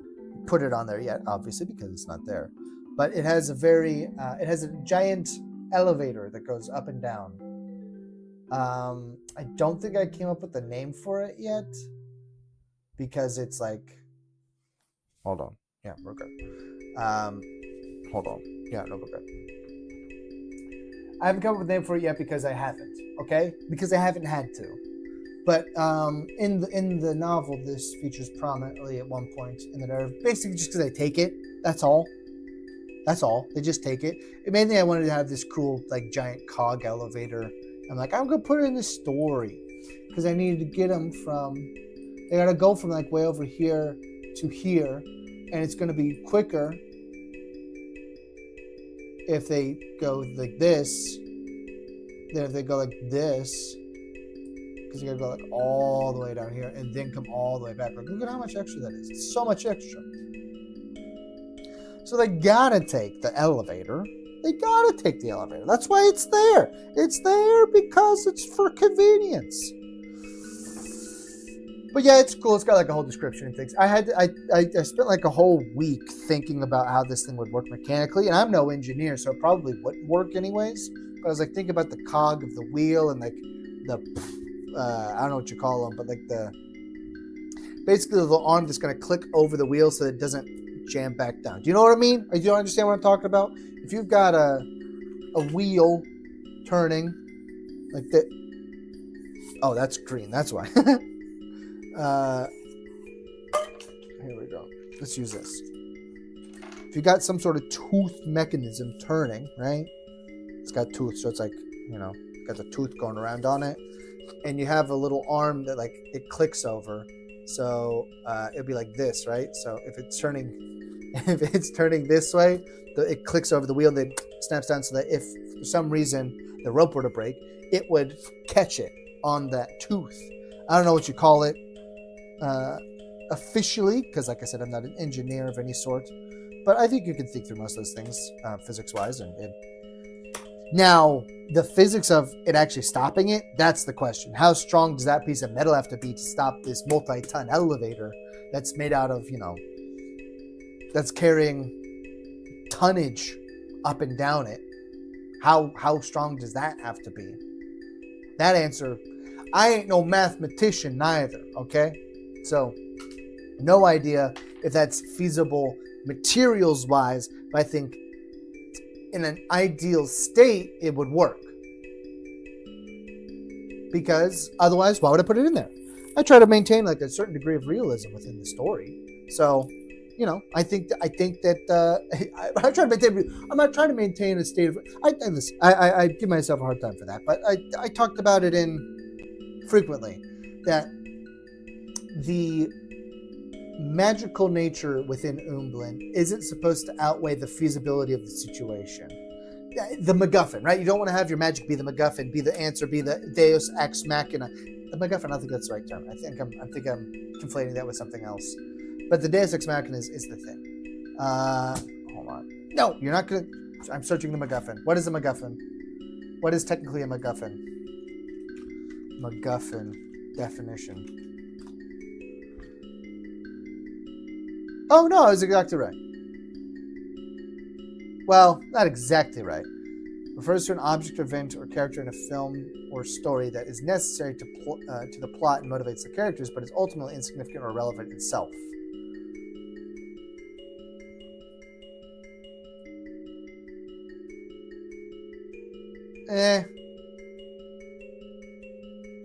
put it on there yet, obviously, because it's not there. But it has it has a giant elevator that goes up and down. I don't think I came up with the name for it yet, because it's like, hold on. Yeah, we're good. Hold on. Yeah, no, we're good. I haven't come up with a name for it yet because I haven't. Okay, because I haven't had to. But in the novel, this features prominently at one point in the narrative, basically just because they take it. That's all. They just take it. Mainly, I wanted to have this cool, like, giant cog elevator. I'm like, I'm gonna put it in the story because I needed to get them from. They gotta go from like way over here to here, and it's gonna be quicker if they go like this than if they go like this. Because you gotta go like all the way down here and then come all the way back. Like, look at how much extra that is. It's so much extra. So they gotta take the elevator. That's why it's there. It's there because it's for convenience. But yeah, it's cool. It's got like a whole description and things. I spent like a whole week thinking about how this thing would work mechanically, and I'm no engineer, so it probably wouldn't work anyways. But I was like thinking about the cog of the wheel and like the I don't know what you call them, but like basically the arm that's going to click over the wheel so that it doesn't jam back down. Do you know what I mean? Do you understand what I'm talking about? If you've got a wheel turning like that. Oh, that's green. That's why. Here we go. Let's use this. If you got some sort of tooth mechanism turning, right? It's got tooth, so it's like, got the tooth going around on it. And you have a little arm that like it clicks over. So it'll be like this, right? So if it's turning this way, it clicks over the wheel and then snaps down so that if for some reason the rope were to break, it would catch it on that tooth. I don't know what you call it officially, because like I said, I'm not an engineer of any sort, but I think you can think through most of those things physics-wise. Now, the physics of it actually stopping it, that's the question. How strong does that piece of metal have to be to stop this multi-ton elevator that's made out of, that's carrying tonnage up and down it? How strong does that have to be? That answer, I ain't no mathematician neither, okay? So, no idea if that's feasible materials-wise, but I think in an ideal state, it would work. Because otherwise, why would I put it in there? I try to maintain like a certain degree of realism within the story. So, I think that I try to maintain. I'm not trying to maintain a state of. I give myself a hard time for that, but I talked about it frequently that the magical nature within Umbalin isn't supposed to outweigh the feasibility of the situation. The MacGuffin, right? You don't want to have your magic be the MacGuffin, be the answer, be the Deus Ex Machina. The MacGuffin, I don't think that's the right term. I think I'm conflating that with something else. But the Deus Ex Machina is the thing. Hold on. No, you're not gonna. I'm searching the MacGuffin. What is a MacGuffin? What is technically a MacGuffin? MacGuffin definition. Oh, no, I was exactly right. Well, not exactly right. Refers to an object, event, or character in a film or story that is necessary to the plot and motivates the characters, but is ultimately insignificant or irrelevant itself.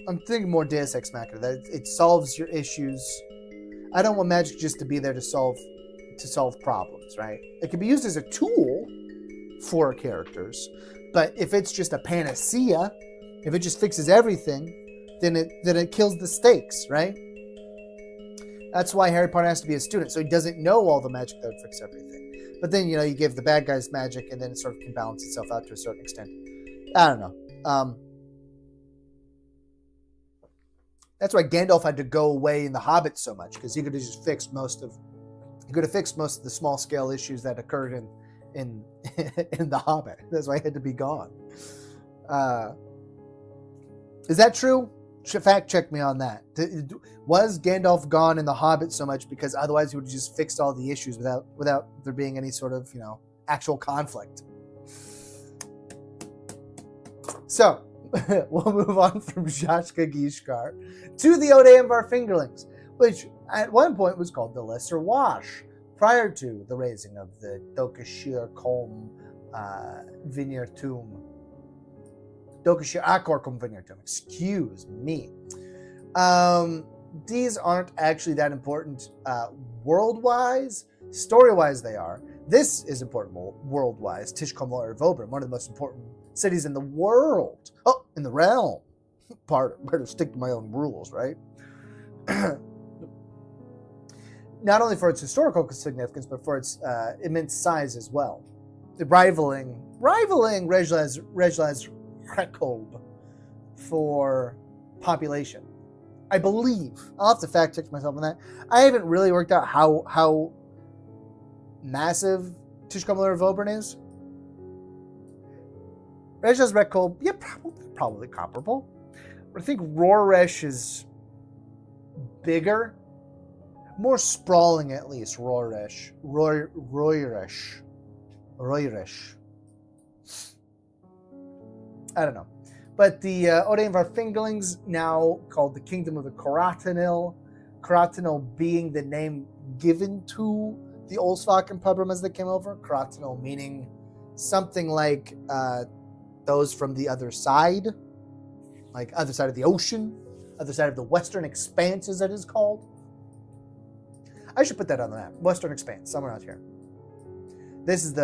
I'm thinking more Deus Ex Machina, that it solves your issues. I don't want magic just to be there to solve problems, right? It can be used as a tool for characters, but if it's just a panacea, if it just fixes everything, then it kills the stakes, right? That's why Harry Potter has to be a student, so he doesn't know all the magic that would fix everything. But then, you give the bad guys magic, and then it sort of can balance itself out to a certain extent. I don't know. That's why Gandalf had to go away in The Hobbit so much, because he could have just fixed most of the small scale issues that occurred in The Hobbit. That's why he had to be gone. Is that true? Fact check me on that. Was Gandalf gone in The Hobbit so much because otherwise he would have just fixed all the issues without there being any sort of actual conflict? So we'll move on from Zhashka Gishkar to the Odeum of our Fingerlings, which at one point was called the Lesser Wash, prior to the raising of the Dokashir Kolm Vineyartum. Dokashir Akorkum Vineyartum, excuse me. These aren't actually that important world-wise. Story-wise, they are. This is important world-wise. Tishkomlar Vobrim, one of the most important cities in the world. Oh, in the realm. Better stick to my own rules, right? Not only for its historical significance, but for its immense size as well. Rivaling Rejlaz Rekob for population. I believe. I'll have to fact check myself on that. I haven't really worked out how massive Tishkomlar Vobrin is. Rejlaz Rekob, yeah, probably comparable. I think Roresh is bigger. More sprawling, at least. Roresh. I don't know. But the Odeum of our Fingerlings, now called the Kingdom of the Coratanil. Coratanil being the name given to the Olsvak and Pubram as they came over. Coratanil meaning something like those from the other side, like other side of the ocean, other side of the Western Expanse, as it is called. I should put that on the map. Western Expanse, somewhere out here. This is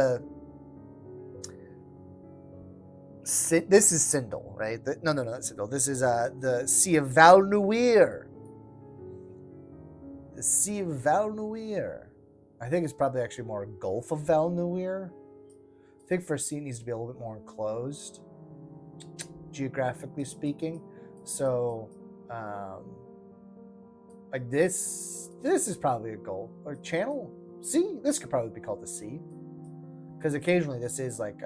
Sindel, right? No, that's Sindel. This is the Sea of Valnuir. The Sea of Valnuir. I think it's probably actually more Gulf of Valnuir. I think First Sea needs to be a little bit more enclosed, geographically speaking. So, like this is probably a Gulf or Channel Sea. This could probably be called the Sea, because occasionally this is like,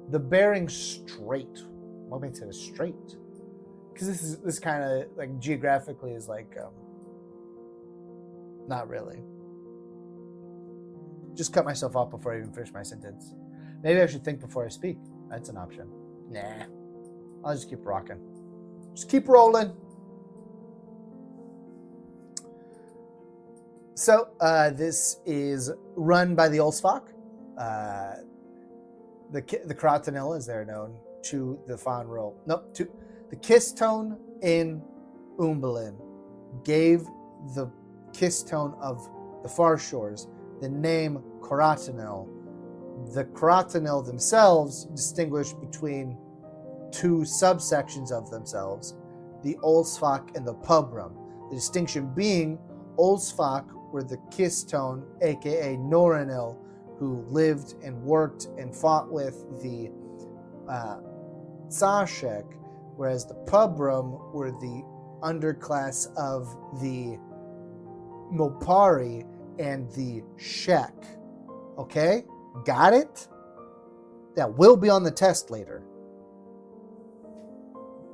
the Bering Strait. What makes it a strait? Because this kind of like geographically is like, not really. Just cut myself off before I even finish my sentence. Maybe I should think before I speak. That's an option. Nah, I'll just keep rocking. Just keep rolling. So this is run by the Olsvak. The Kratanil, as they're known, to the Fanro. Nope, to the Kiss Tone in Umbalin gave the Kiss Tone of the Far Shores the name Kratanil. The Kratanil themselves distinguish between two subsections of themselves, the Olsvak and the Pubrum. The distinction being Olsvak were the Kiss Tone, aka Noranil, who lived and worked and fought with the Tsashek, whereas the Pubrum were the underclass of the Mopari and the Shek. Okay? Got it? That will be on the test later.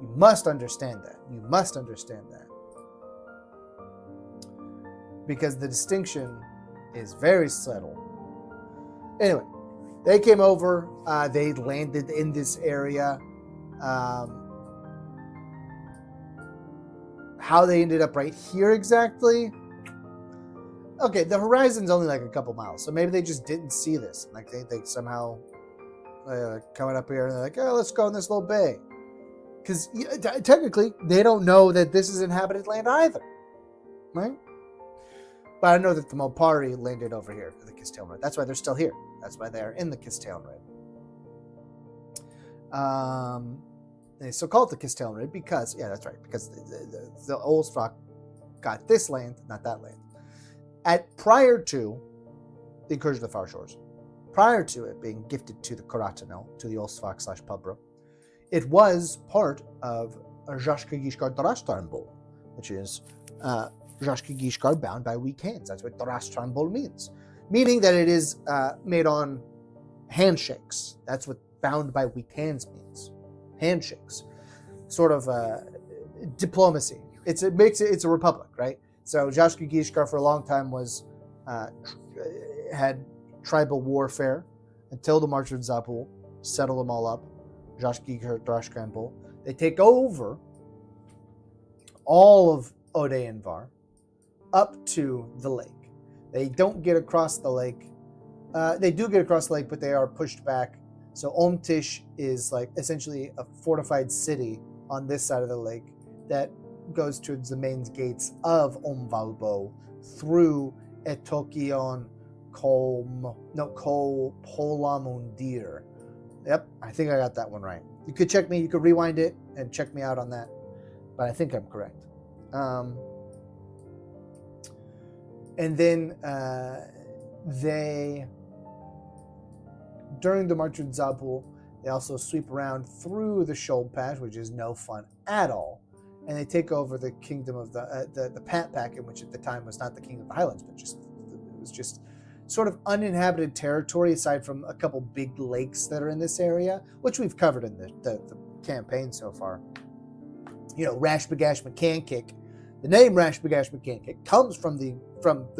You must understand that. You must understand that. Because the distinction is very subtle. Anyway, they came over. They landed in this area. How they ended up right here exactly? Okay, the horizon's only like a couple miles, so maybe they just didn't see this. Like they somehow coming up here and they're like, oh, let's go in this little bay. Because technically, they don't know that this is inhabited land either, right? But I know that the Mopari landed over here for the Kistailnred. That's why they're still here. That's why they're in the Kistailnred. They so called the Kistailnred because, yeah, that's right, because the Olsvak got this land, not that land. Prior to the incursion of the Far Shores, prior to it being gifted to the Kratanil, to the Olsvak / Pubra, it was part of Zhashka Gishkar Darastranbol, which is Zhashka Gishkar bound by weak hands. That's what Darastranbol means. Meaning that it is made on handshakes. That's what bound by weak hands means. Handshakes. Sort of diplomacy. It's a republic, right? So Zhashka Gishkar for a long time was had tribal warfare until the March of Zabul settled them all up. Zhashka Gishkar Darastranbol. They take over all of Odeyanvar up to the lake. They don't get across the lake. They do get across the lake, but they are pushed back. So Omtish is like essentially a fortified city on this side of the lake that goes towards the main gates of Omvalbo through Etokion Kol Polamundir. Yep, I think I got that one right. You could check me, you could rewind it and check me out on that, but I think I'm correct. And then they, during the March of Zabul, they also sweep around through the Shoal Pass, which is no fun at all, and they take over the kingdom of the Pat Pack, which at the time was not the King of the Highlands, but it was just sort of uninhabited territory, aside from a couple big lakes that are in this area, which we've covered in the campaign so far. You know, Rashbagash McCankik. The name Rashbagash McCankik comes from the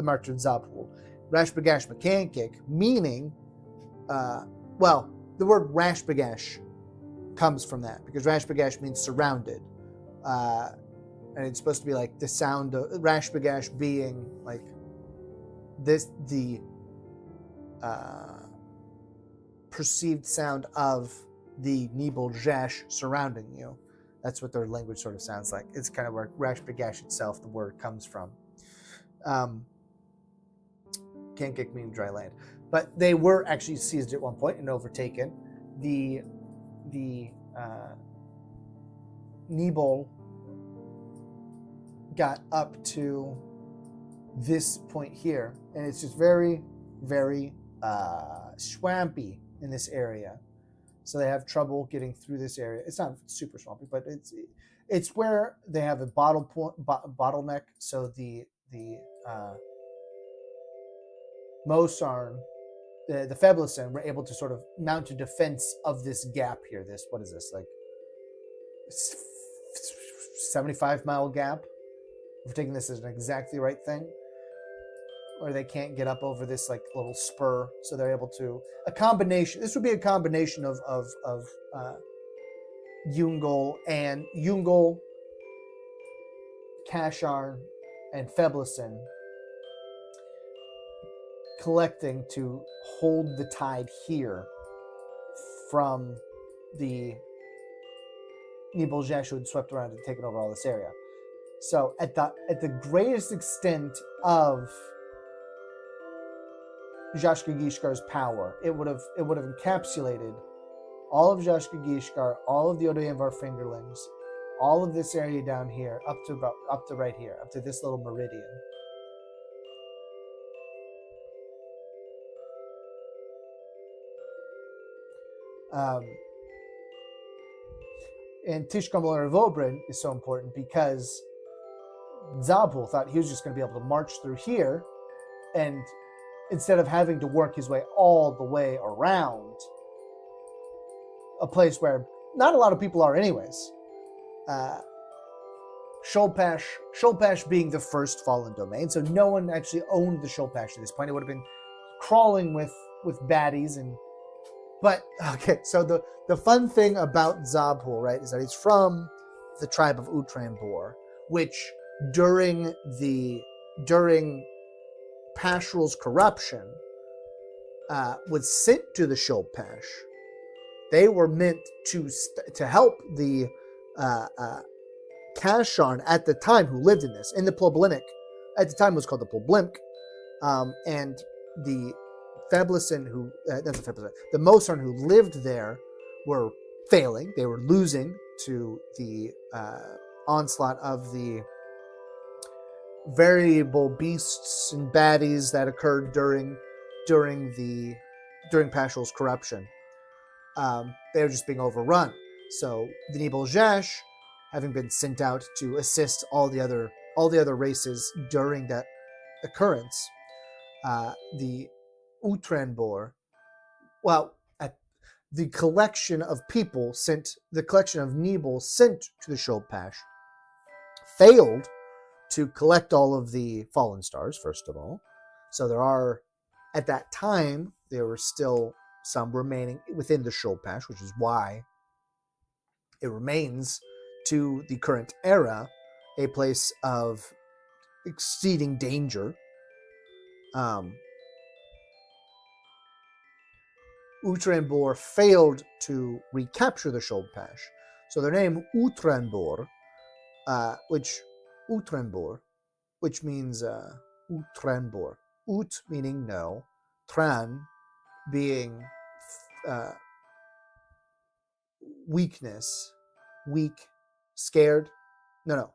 March of Zabul. Rashbagash McCankik, meaning, the word Rashbagash comes from that, because Rashbagash means surrounded. And it's supposed to be like the sound of Rashbagash being like this, perceived sound of the Nibel Jash surrounding you. That's what their language sort of sounds like. It's kind of where Rash Bagash itself, the word, comes from. Can't get me in dry land. But they were actually seized at one point and overtaken. The Nibel got up to this point here, and it's just very, very swampy in this area. So they have trouble getting through this area. It's not super swampy, but it's where they have a bottleneck. So the Mosarn, the Feblesin, were able to sort of mount a defense of this gap here. This, what is this, like 75-mile gap? We're taking this as an exactly right thing, or they can't get up over this like little spur, so they're able to a combination. This would be a combination of Yungol, Kasharn, and Feblesin collecting to hold the tide here from the Nibel Jash, who had swept around and taken over all this area. So at the greatest extent of Zhashka Gishkar's power, it would have encapsulated all of Zhashka Gishkar, all of the Odoyanvar fingerlings, all of this area down here, up to right here, up to this little meridian. And Tishkamlar Vobrin is so important because Zabul thought he was just going to be able to march through here, and instead of having to work his way all the way around a place where not a lot of people are anyways. Shulpash being the first fallen domain, so no one actually owned the Shulpash at this point. It would have been crawling with baddies But, okay, so the fun thing about Zabul, right, is that he's from the tribe of Utrambor, which during Pashrul's corruption was sent to the Shulpash. They were meant to help the Kasharn at the time who lived in this, in the Ploblinic. At the time it was called the Ploblimk, and the Feblesin the Mosarn who lived there were failing. They were losing to the onslaught of the variable beasts and baddies that occurred during Pashrul's corruption. They were just being overrun. So the Nibel Jash, having been sent out to assist all the other races during that occurrence, the Utrambor, the collection of people the collection of Nibel sent to the Shulpash failed to collect all of the fallen stars, first of all. So at that time, there were still some remaining within the Shulpash, which is why it remains to the current era a place of exceeding danger. Utrambor failed to recapture the Shulpash, so their name Utrambor, which means Utrambor. Ut meaning no, Tran being weakness, weak, scared. No,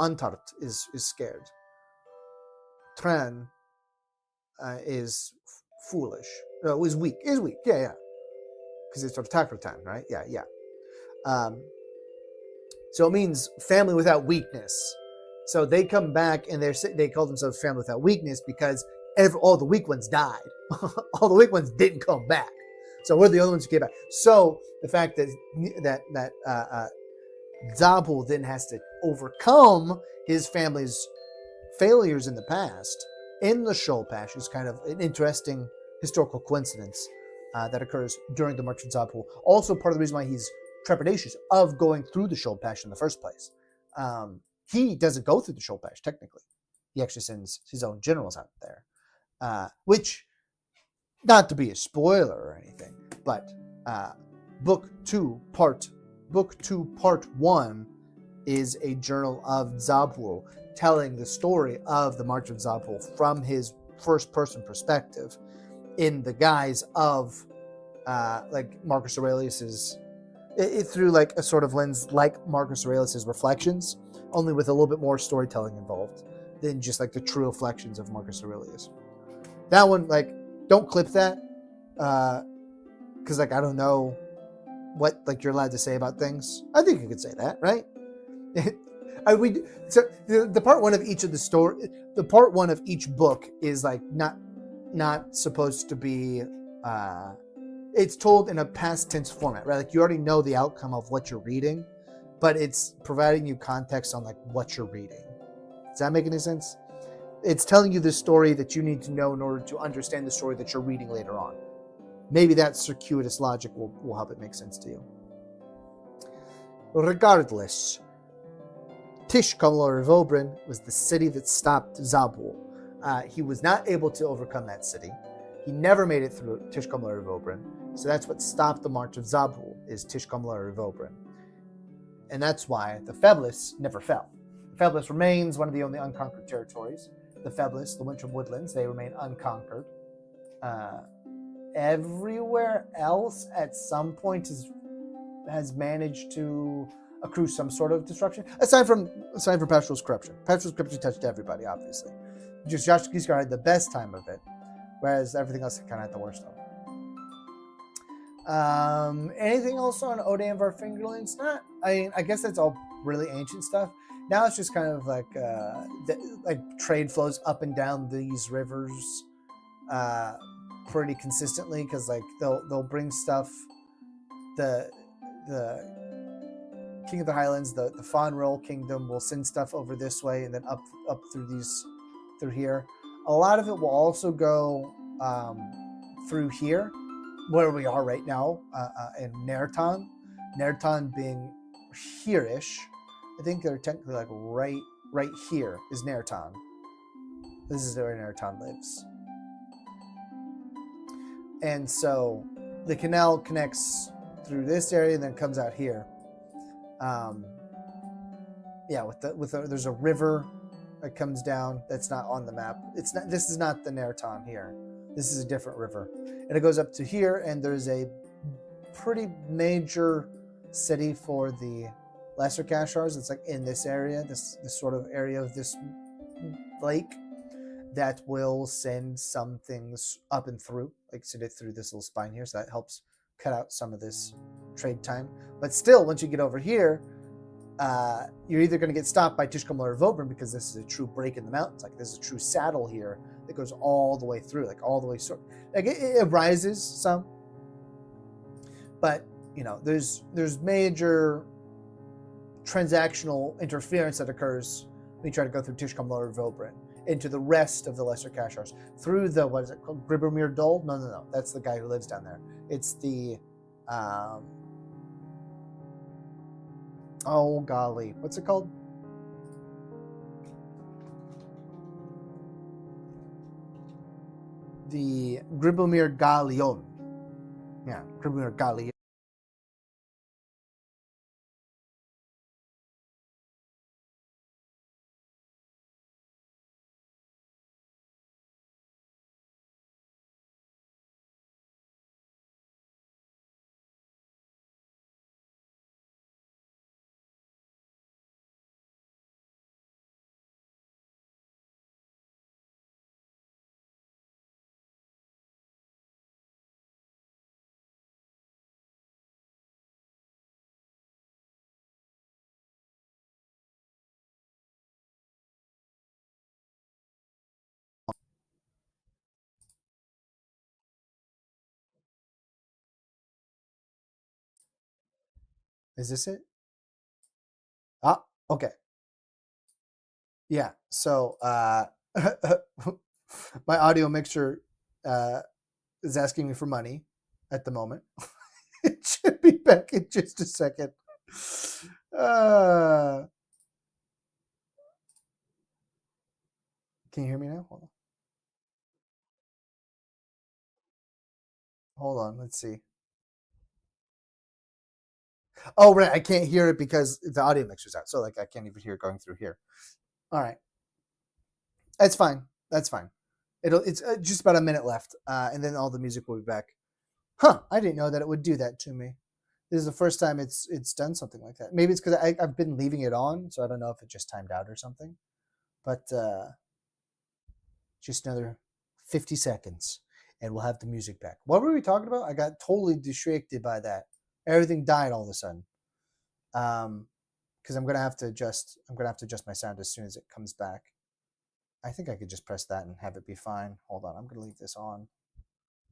Antart is scared. Tran is foolish. No, is weak. Yeah. Because it's sort of Takratan, right? Yeah. So it means family without weakness. So they come back and they call themselves family without weakness because all the weak ones died. All the weak ones didn't come back. So we're the only ones who came back. So the fact that Zabul then has to overcome his family's failures in the past in the Shulpash is kind of an interesting historical coincidence that occurs during the March of Zabul. Also part of the reason why he's trepidatious of going through the Shulpash in the first place. He doesn't go through the Shulpash, technically. He actually sends his own generals out there. Which, not to be a spoiler or anything, But uh, book two, part 1 is a journal of Zabul, telling the story of the March of Zabul from his first-person perspective, in the guise of like Marcus Aurelius's, through like a sort of lens like Marcus Aurelius's Reflections, only with a little bit more storytelling involved than just like the true reflections of Marcus Aurelius. That one, like, don't clip that, because like I don't know what like you're allowed to say about things. I think you could say that, right? So the part 1 of each of the part 1 of each book is like not supposed to be. It's told in a past tense format, right? Like you already know the outcome of what you're reading, but it's providing you context on like what you're reading. Does that make any sense? It's telling you the story that you need to know in order to understand the story that you're reading later on. Maybe that circuitous logic will help it make sense to you. Regardless, Tishkamlar Vobrin was the city that stopped Zabul. He was not able to overcome that city. He never made it through Tishkamlar Vobrin. So that's what stopped the march of Zabul, is Tishkamlar Vobrin. And that's why the Feblis never fell. The Feblis remains one of the only unconquered territories. The Feblis, the Wintram Woodlands, they remain unconquered. Everywhere else at some point has managed to accrue some sort of disruption, aside from Petrol's corruption. Petrol's corruption touched everybody, obviously. Just Josh Giskar had the best time of it, whereas everything else kind of had the worst of it. Anything else on Ode and Varfingerlings? Not. I guess that's all really ancient stuff. Now it's just kind of like like trade flows up and down these rivers pretty consistently, because like they'll bring stuff. The King of the Highlands, the Fonril Kingdom, will send stuff over this way, and then up through here. A lot of it will also go through here, where we are right now, in Nertan. Nertan being here-ish. I think they're technically like right here is Nertan. This is where Nertan lives. And so the canal connects through this area and then comes out here. There's a river that comes down that's not on the map. This is not the Nertan here. This is a different river. And it goes up to here, and there's a pretty major city for the Lesser Kashars. It's like in this area, this sort of area of this lake, that will send some things up and through, like send it through this little spine here, so that helps cut out some of this trade time. But still, once you get over here, you're either going to get stopped by Tishkamlar or Vobrin, because this is a true break in the mountains. Like, this is a true saddle here that goes all the way through, like all the way. Like it rises some, but there's major transactional interference that occurs when you try to go through Tishkamlar or Vobrin into the rest of the Lesser Kashars, through the, what is it called, Gribomir Dol? No, that's the guy who lives down there. It's the oh golly, what's it called? The Gribomir Gallion. Yeah, Gribomir Gallion. Is this it? Ah, okay. Yeah. So my audio mixer is asking me for money at the moment. It should be back in just a second. Can you hear me now? Hold on. Let's see. Oh, right. I can't hear it because the audio mixer's out. So like I can't even hear it going through here. All right. That's fine. That's fine. It's just about a minute left, and then all the music will be back. Huh? I didn't know that it would do that to me. This is the first time it's done something like that. Maybe it's because I've been leaving it on, so I don't know if it just timed out or something. But just another 50 seconds, and we'll have the music back. What were we talking about? I got totally distracted by that. Everything died all of a sudden. Because I'm gonna have to adjust my sound as soon as it comes back. I think I could just press that and have it be fine. Hold on, I'm gonna leave this on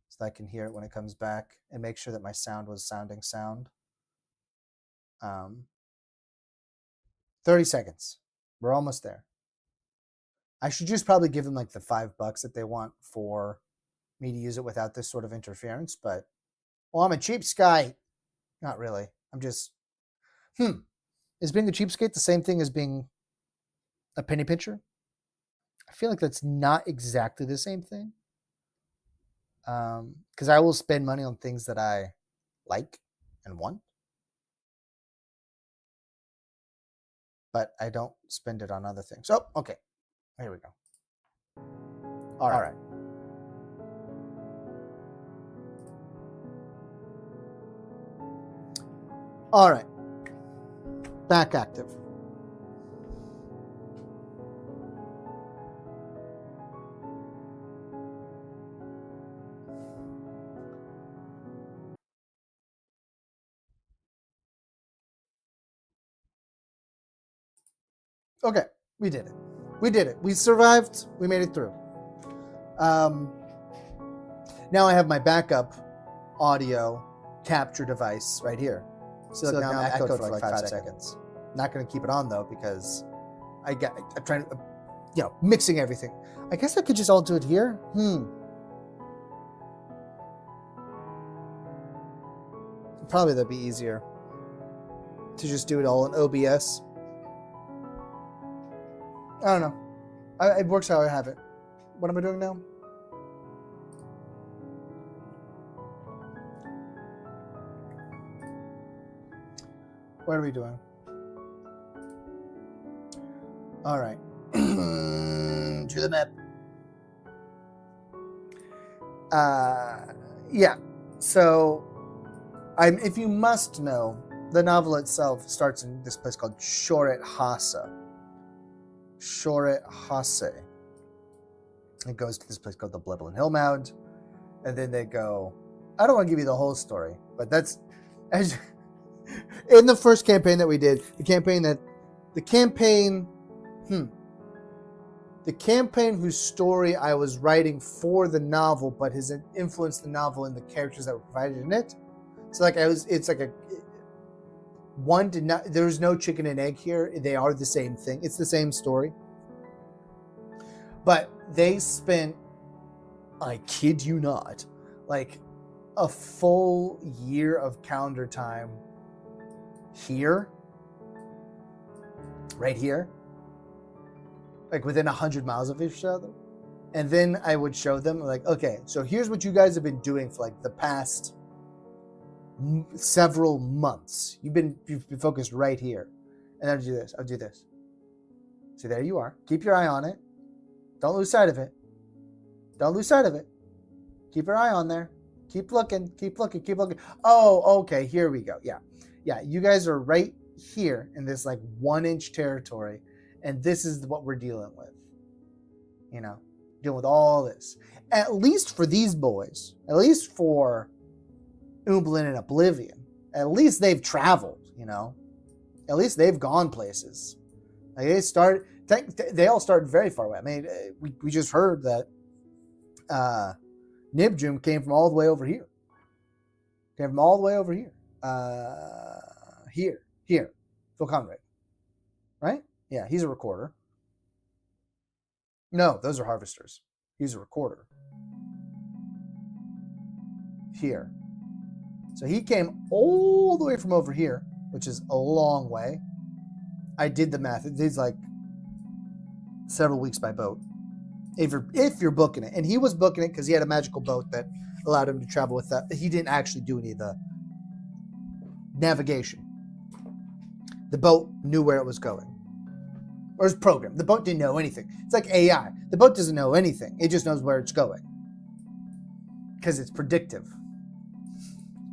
so that I can hear it when it comes back and make sure that my sound was sounding sound. 30 seconds. We're almost there. I should just probably give them like the $5 that they want for me to use it without this sort of interference, but well, I'm a cheapskate. Not really. I'm just Is being a cheapskate the same thing as being a penny pincher? I feel like that's not exactly the same thing. Because I will spend money on things that I like and want, but I don't spend it on other things. Oh, okay. Here we go. All right. All right. Back active. Okay, we did it. We did it. We survived. We made it through. Now I have my backup audio capture device right here. So now I'm echoed for like 5 seconds. Not going to keep it on though because I'm trying to, mixing everything. I guess I could just all do it here. Probably that'd be easier to just do it all in OBS. I don't know. It works how I have it. What am I doing now? What are we doing? All right. To the map. Yeah. So, if you must know, the novel itself starts in this place called Shoret Hasa. Shoret Hase. It goes to this place called the Gobblin Hill Mound, and then they go. I don't want to give you the whole story, but that's as in the first campaign that we did. The campaign whose story I was writing for the novel, but has influenced the novel and the characters that were provided in it. So it's like there's no chicken and egg here. They are the same thing. It's the same story. But they spent, I kid you not, like a full year of calendar time here, right here, like within 100 miles of each other. And then I would show them like, okay, so here's what you guys have been doing for like the past several months. You've been focused right here. And I'll do this. So there you are. Keep your eye on it. Don't lose sight of it. Keep your eye on there. Keep looking. Oh, okay. Here we go. Yeah. You guys are right here in this like 1-inch territory. And this is what we're dealing with. Dealing with all this. At least for these boys. At least for Umbalin and Oblivion. At least they've traveled, At least they've gone places. Like they all started very far away. I mean, we just heard that Nibjum came from all the way over here. Here. Phil Conrad. Right? Yeah, he's a recorder. No, those are harvesters. He's a recorder. Here. So he came all the way from over here, which is a long way. I did the math. It's like several weeks by boat. If you're booking it. And he was booking it because he had a magical boat that allowed him to travel with that. He didn't actually do any of the navigation. The boat knew where it was going. Or it's programmed. The boat didn't know anything. It's like AI. The boat doesn't know anything. It just knows where it's going. Because it's predictive.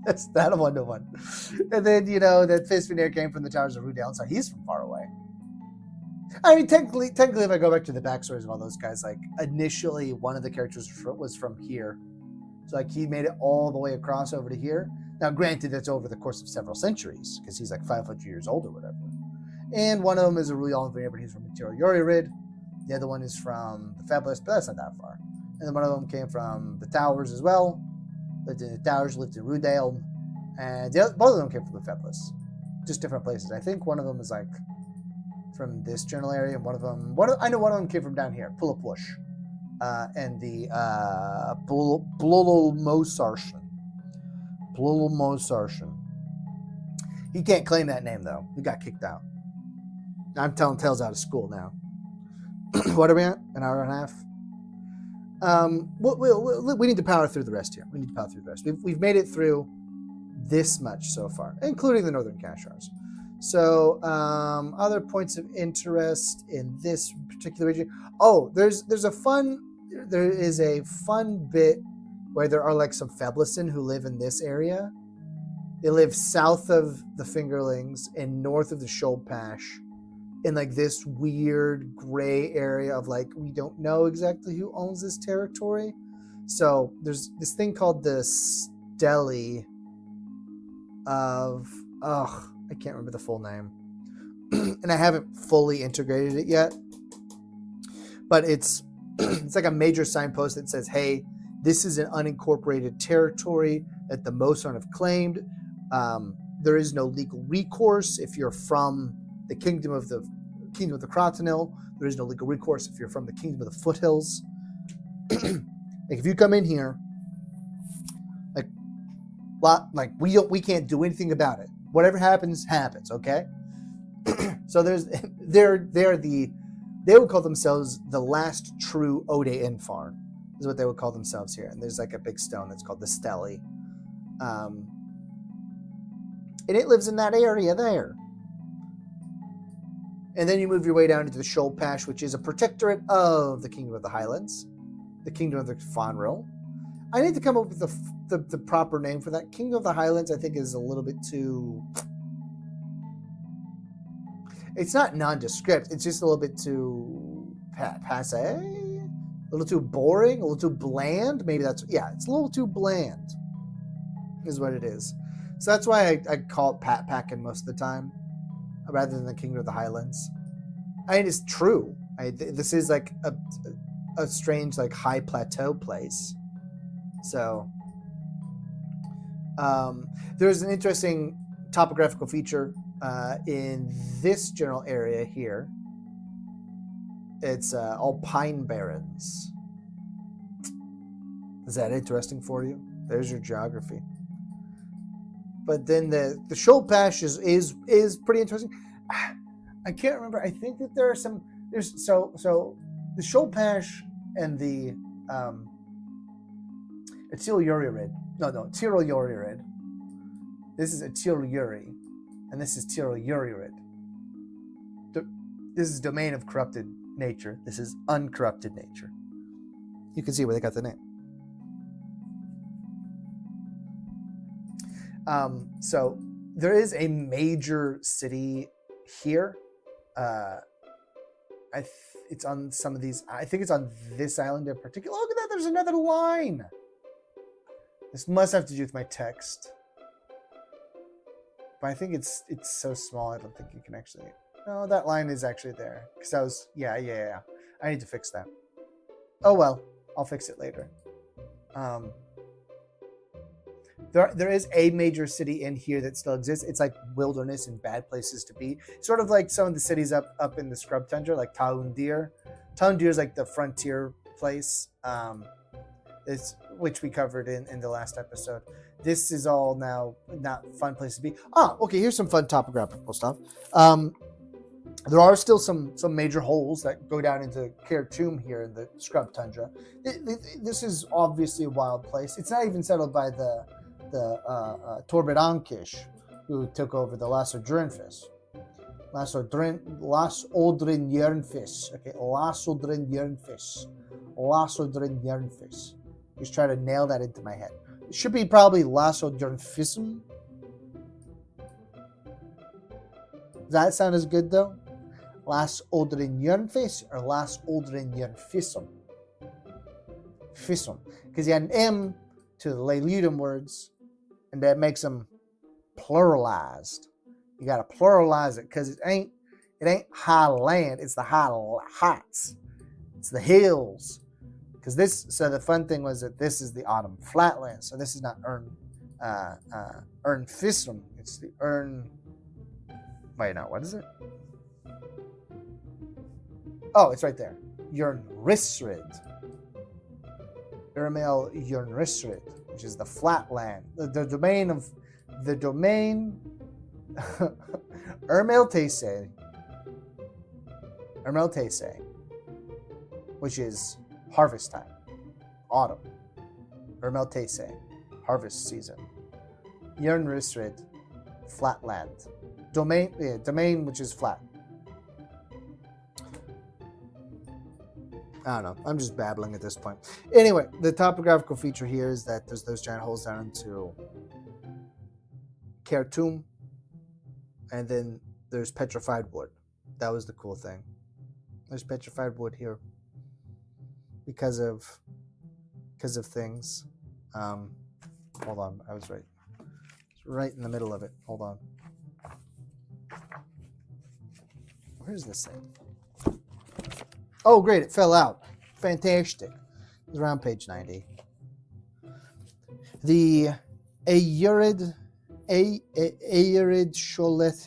That's that 1-to-1. And then, that Fizz Veneer came from the Towers of Rudale, so he's from far away. I mean, technically, if I go back to the backstories of all those guys, like, initially, one of the characters was from here. So, like, he made it all the way across over to here. Now, granted, that's over the course of several centuries, because he's like 500 years old or whatever. And one of them is a really old Veneer, but he's from Material Yoryrid. The other one is from the Fabulous, but that's not that far. And then one of them came from the Towers as well. Lived in the Towers, lived in Rudale. And both of them came from the Fabulous. Just different places. I think one of them is like from this general area, and I know one of them came from down here, Pullapush. And the Blululmosarshan. He can't claim that name, though. He got kicked out. I'm telling tales out of school now. What are we at? An hour and a half? We need to power through the rest here. We've made it through this much so far, including the Northern Kashars. So, other points of interest in this particular region. Oh, there is a fun bit where there are like some Feblesin who live in this area. They live south of the Fingerlings and north of the Shoalpash, in like this weird gray area of like, we don't know exactly who owns this territory. So there's this thing called the Steli of, I can't remember the full name. And I haven't fully integrated it yet. But it's like a major signpost that says, hey, this is an unincorporated territory that the Moson have claimed. There is no legal recourse if you're from the kingdom of the Crotonil. There is no legal recourse if you're from the kingdom of the Foothills. Like if you come in here, we can't do anything about it. Whatever happens, okay? So they would call themselves the last true Ode Infar, is what they would call themselves here. And there's like a big stone that's called the Steli. And it lives in that area there. And then you move your way down into the Shoalpash, which is a protectorate of the Kingdom of the Highlands, the Kingdom of the Fonril. I need to come up with the proper name for that. Kingdom of the Highlands, I think, is a little bit too... It's not nondescript. It's just a little bit too passé, a little too boring, a little too bland. Maybe it's a little too bland is what it is. So that's why I call it Pat Packin most of the time, rather than the Kingdom of the Highlands. I mean, it's true. This is like a strange, like, high plateau place. So there's an interesting topographical feature in this general area here. It's all pine barrens. Is that interesting for you? There's your geography. But then the Shoalpash is pretty interesting. I can't remember. I think that there are some. So the Shoalpash and the Atil Yoryrid. No, Tiril Yoryrid. This is Atil Yuri, and this is Tiril Yoryrid. This is domain of corrupted nature. This is uncorrupted nature. You can see where they got the name. So there is a major city here. It's on some of these. I think it's on this island in particular. Look at that. There's another line. This must have to do with my text. But I think it's so small. I don't think you can actually. No, that line is actually there. Because I was. Yeah. I need to fix that. Oh well. I'll fix it later. There is a major city in here that still exists. It's like wilderness and bad places to be. Sort of like some of the cities up in the scrub tundra, like Taundir. Taundir is like the frontier place, which we covered in the last episode. This is all now not fun place to be. Okay, here's some fun topographical stuff. There are still some major holes that go down into Khartoum here in the scrub tundra. This is obviously a wild place. It's not even settled by the Torbid Ankish, who took over the Lesser Durnfis. Las Odrin Jernfish. Okay, Las Odrin Jernfish. Las Odrin Jernfish. Just try to nail that into my head. It should be probably Las Odrin. Does that sound as good though? Las Odrin Jernfish or Las Odrin Jernfissum? Fissum. Because you add an M to the Leiludum words, and that makes them pluralized. You got to pluralize it because it ain't high land. It's the heights. It's the hills. Because so the fun thing was that this is the autumn flatland. So this is not Ernfissum. It's the Wait, no, what is it? Oh, it's right there. Jernrisrid. Ermel Jernrisrid, which is the flatland. The domain Ermel Tese, which is harvest time, autumn. Ermel Tese, harvest season. Jernrisrid, flatland. Domain, which is flat. I don't know. I'm just babbling at this point. Anyway, the topographical feature here is that there's those giant holes down into Khartoum, and then there's petrified wood. That was the cool thing. There's petrified wood here because of things. Hold on, I was right. It's right in the middle of it. Hold on. Where's this thing? Oh, great! It fell out. Fantastic. It's around page 90. The Aerid Sholet.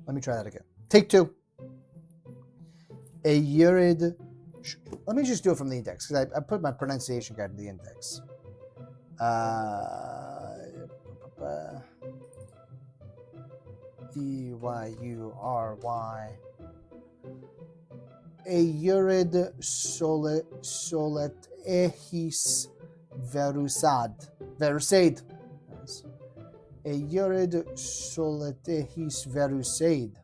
Let me try that again. Take two. Aerid. Let me just do it from the index because I put my pronunciation guide in the index. Eury. Aerid solet ehis verusad. Verusade. Aerid solet ehis verusade.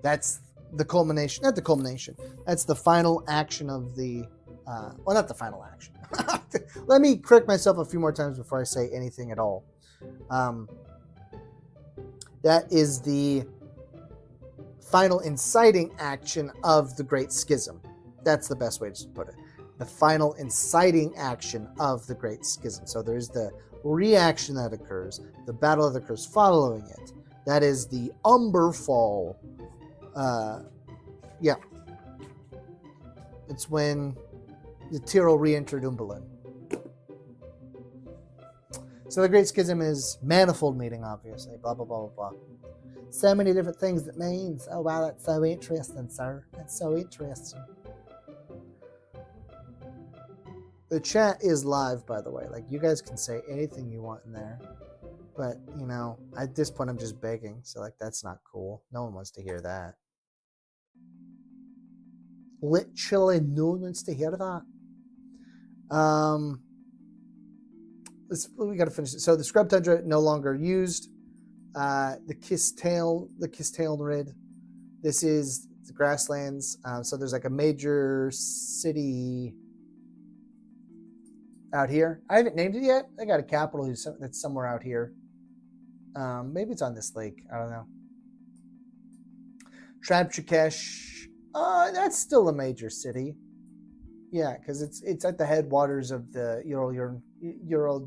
That's the culmination. Not the culmination. That's the final action of the. Well, not the final action. Let me correct myself a few more times before I say anything at all. That is the final inciting action of the Great Schism. That's the best way to put it. The final inciting action of the Great Schism. So there's the reaction that occurs, the battle that occurs following it. That is the Umberfall. Yeah. It's when the Tyrol re-entered Umbalin. So the Great Schism is manifold meeting, obviously. Blah, blah, blah, blah, blah. So many different things it means. Oh, wow, that's so interesting, sir. That's so interesting. The chat is live, by the way. Like, you guys can say anything you want in there. But, you know, at this point, I'm just begging. So, like, that's not cool. No one wants to hear that. Literally, no one wants to hear that. We got to finish it. So, the scrub tundra no longer used. The Kistail Rid. This is the grasslands. So there's like a major city out here. I haven't named it yet. I got a capital that's somewhere out here. Maybe it's on this lake. I don't know. Trabchakesh. That's still a major city. Yeah, because it's at the headwaters of the Ural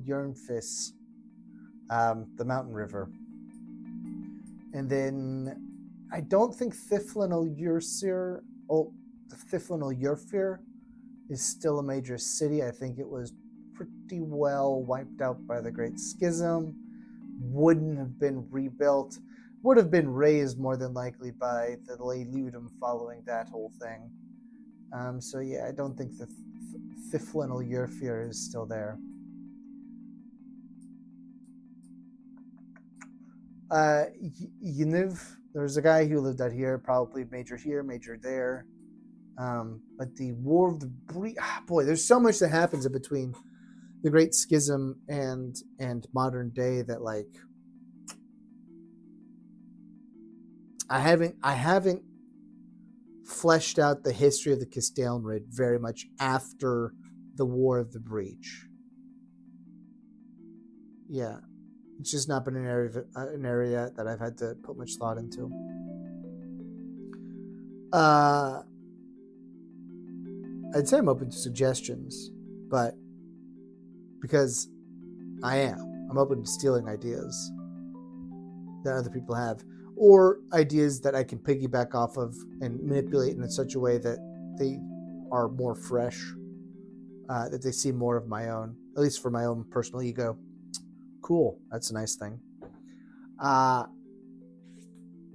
Yernfis, the mountain river. And then I don't think Thiflin Yrfir is still a major city. I think it was pretty well wiped out by the Great Schism. Wouldn't have been rebuilt. Would have been raised more than likely by the Leiludum following that whole thing. So yeah, I don't think the Thiflin Yrfir is still there. Yniv, there's a guy who lived out here, probably major here, major there. But the War of the boy, there's so much that happens in between the Great Schism and modern day that, like, I haven't fleshed out the history of the Castellanrid very much after the War of the Breach. Yeah, it's just not been an area that I've had to put much thought into. I'd say I'm open to suggestions, but because I'm open to stealing ideas that other people have, or ideas that I can piggyback off of and manipulate in such a way that they are more fresh, that they see more of my own, at least for my own personal ego. Cool. That's a nice thing.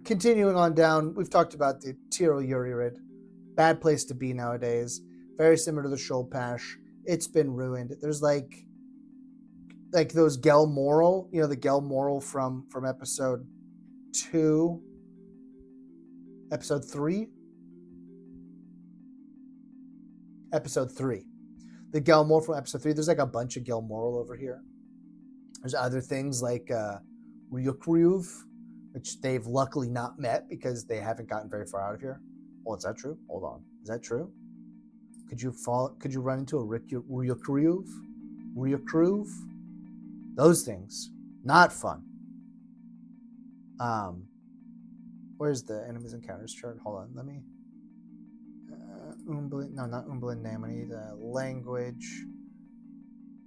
Continuing on down, we've talked about the Tyrol Uririd. Bad place to be nowadays. Very similar to the Sholpash. It's been ruined. There's like those Gelmoral, the Gelmoral from episode 2, episode 3. Episode 3. The Gelmoral from episode 3. There's like a bunch of Gelmoral over here. There's other things like Ryukryuv, which they've luckily not met because they haven't gotten very far out of here. Oh, is that true? Hold on. Is that true? Could you run into a Ryukryuv? Ryukryuv? Those things. Not fun. Where's the enemies encounters chart? Hold on. Let me... Umbalin. No, not Umbalin name. I need language.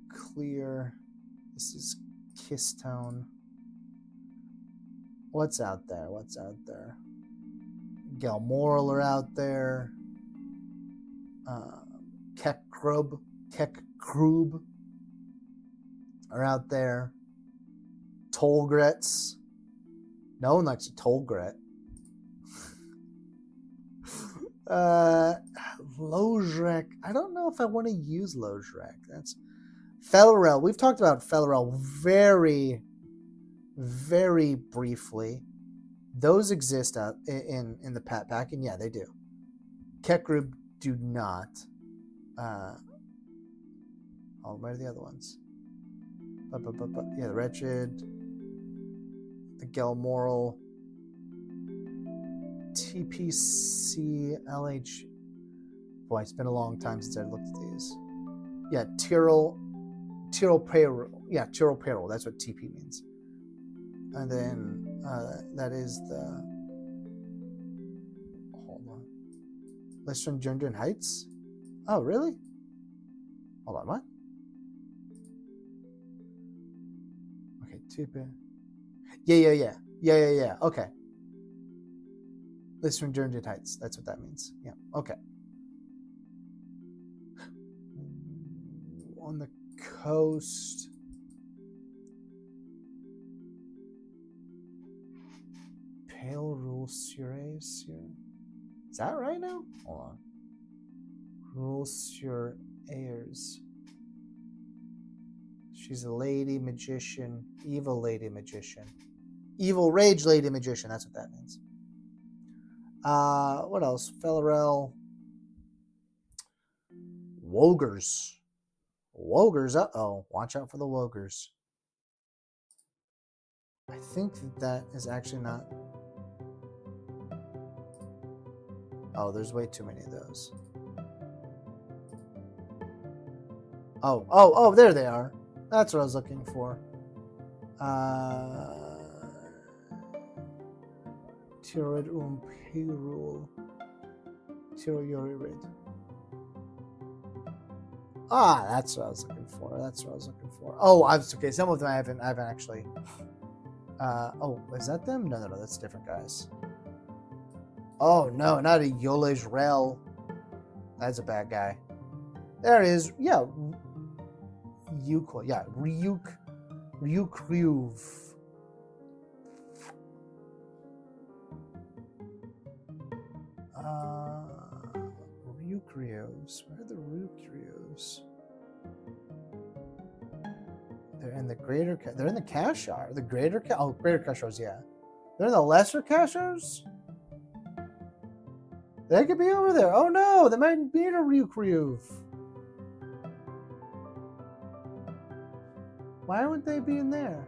Clear. This is Kiss Tone. What's out there? Gelmoral are out there. Kekrub are out there. Tolgrets. No one likes a Tolgret. Lojrek. I don't know if I want to use Lojrek. That's Fellarel. We've talked about Fellarel very, very briefly. Those exist out in the Pat Pack, and yeah, they do. Kekrub do not. Where are the other ones? Yeah, the Wretched, the Gelmoral, TPCLH. Boy, it's been a long time since I looked at these. Yeah, Tyrol Payroll. Yeah, Tyrol Payroll. That's what TP means. And then that is the... Hold on. Listron Jundren Heights? Oh, really? Hold on, what? Okay, TP. Yeah. Okay. Listron Jundren Heights. That's what that means. Yeah, okay. On the coast... Pale Rule Sures. Is that right now? Hold on. Rule Sur Ayers. She's a lady magician. Evil lady magician. Evil rage lady magician. That's what that means. What else? Fellarel. Wogers. Uh-oh. Watch out for the Wogers. I think that is actually not... Oh, there's way too many of those. Oh, there they are. That's what I was looking for. Tiroid Pirul. Tiroid. That's what I was looking for. Oh, okay. Some of them I haven't actually. Is that them? No, that's different guys. Oh no, not a Yolej Rel. That's a bad guy. There it is. Yeah. Ryukryuv. Ryukryuvs. Where are the Ryukryuvs? They're in the greater... They're in the Kashar. The greater... greater Kashars, yeah. They're in the lesser Kashars? They could be over there. Oh no, they might be in a Ryukryuv. Why would they be in there?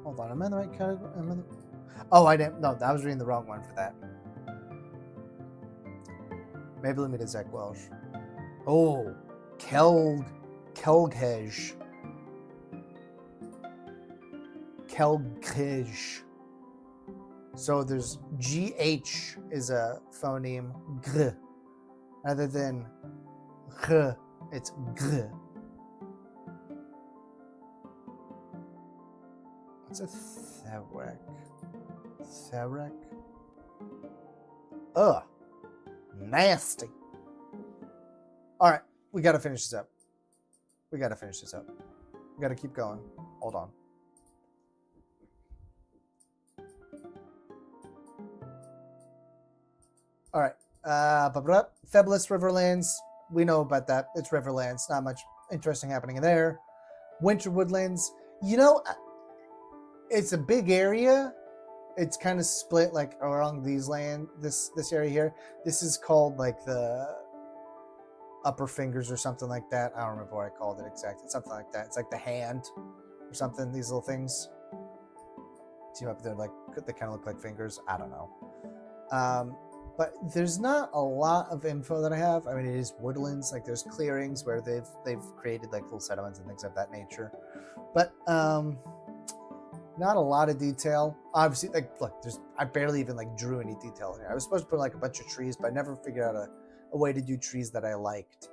Hold on, am I in the right category? Oh, I didn't. No, I was reading the wrong one for that. Maybe let me to Zach Welsh. Oh, Kelgej. So there's GH is a phoneme G. Rather than G, it's G. What's a Therek? Therek? Ugh. Nasty. All right, we got to finish this up. We got to keep going. Hold on. All right. Fabulous Riverlands. We know about that. It's Riverlands. Not much interesting happening in there. Winter Woodlands. You know, it's a big area. It's kind of split like along these this area here. This is called like the upper fingers or something like that. I don't remember what I called it exactly. It's something like that. It's like the hand or something. These little things. See up there, like they kind of look like fingers. I don't know. But there's not a lot of info that I have. I mean, it is woodlands. Like there's clearings where they've created like little settlements and things of that nature. But not a lot of detail. Obviously, like look, I barely even like drew any detail in here. I was supposed to put like a bunch of trees, but I never figured out a way to do trees that I liked.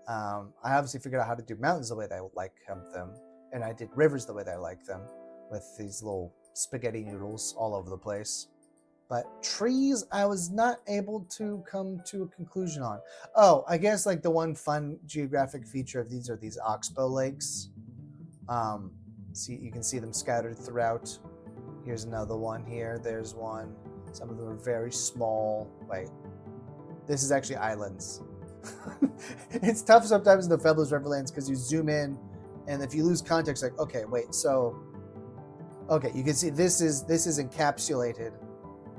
I obviously figured out how to do mountains the way that I like them, and I did rivers the way that I like them, with these little spaghetti noodles all over the place. But trees, I was not able to come to a conclusion on. Oh, I guess like the one fun geographic feature of these are these oxbow lakes. See, you can see them scattered throughout. Here's another one here. There's one. Some of them are very small. Wait, this is actually islands. It's tough sometimes in the Fabulous Riverlands because you zoom in, and if you lose context, like, okay, wait, so, okay, you can see this is encapsulated,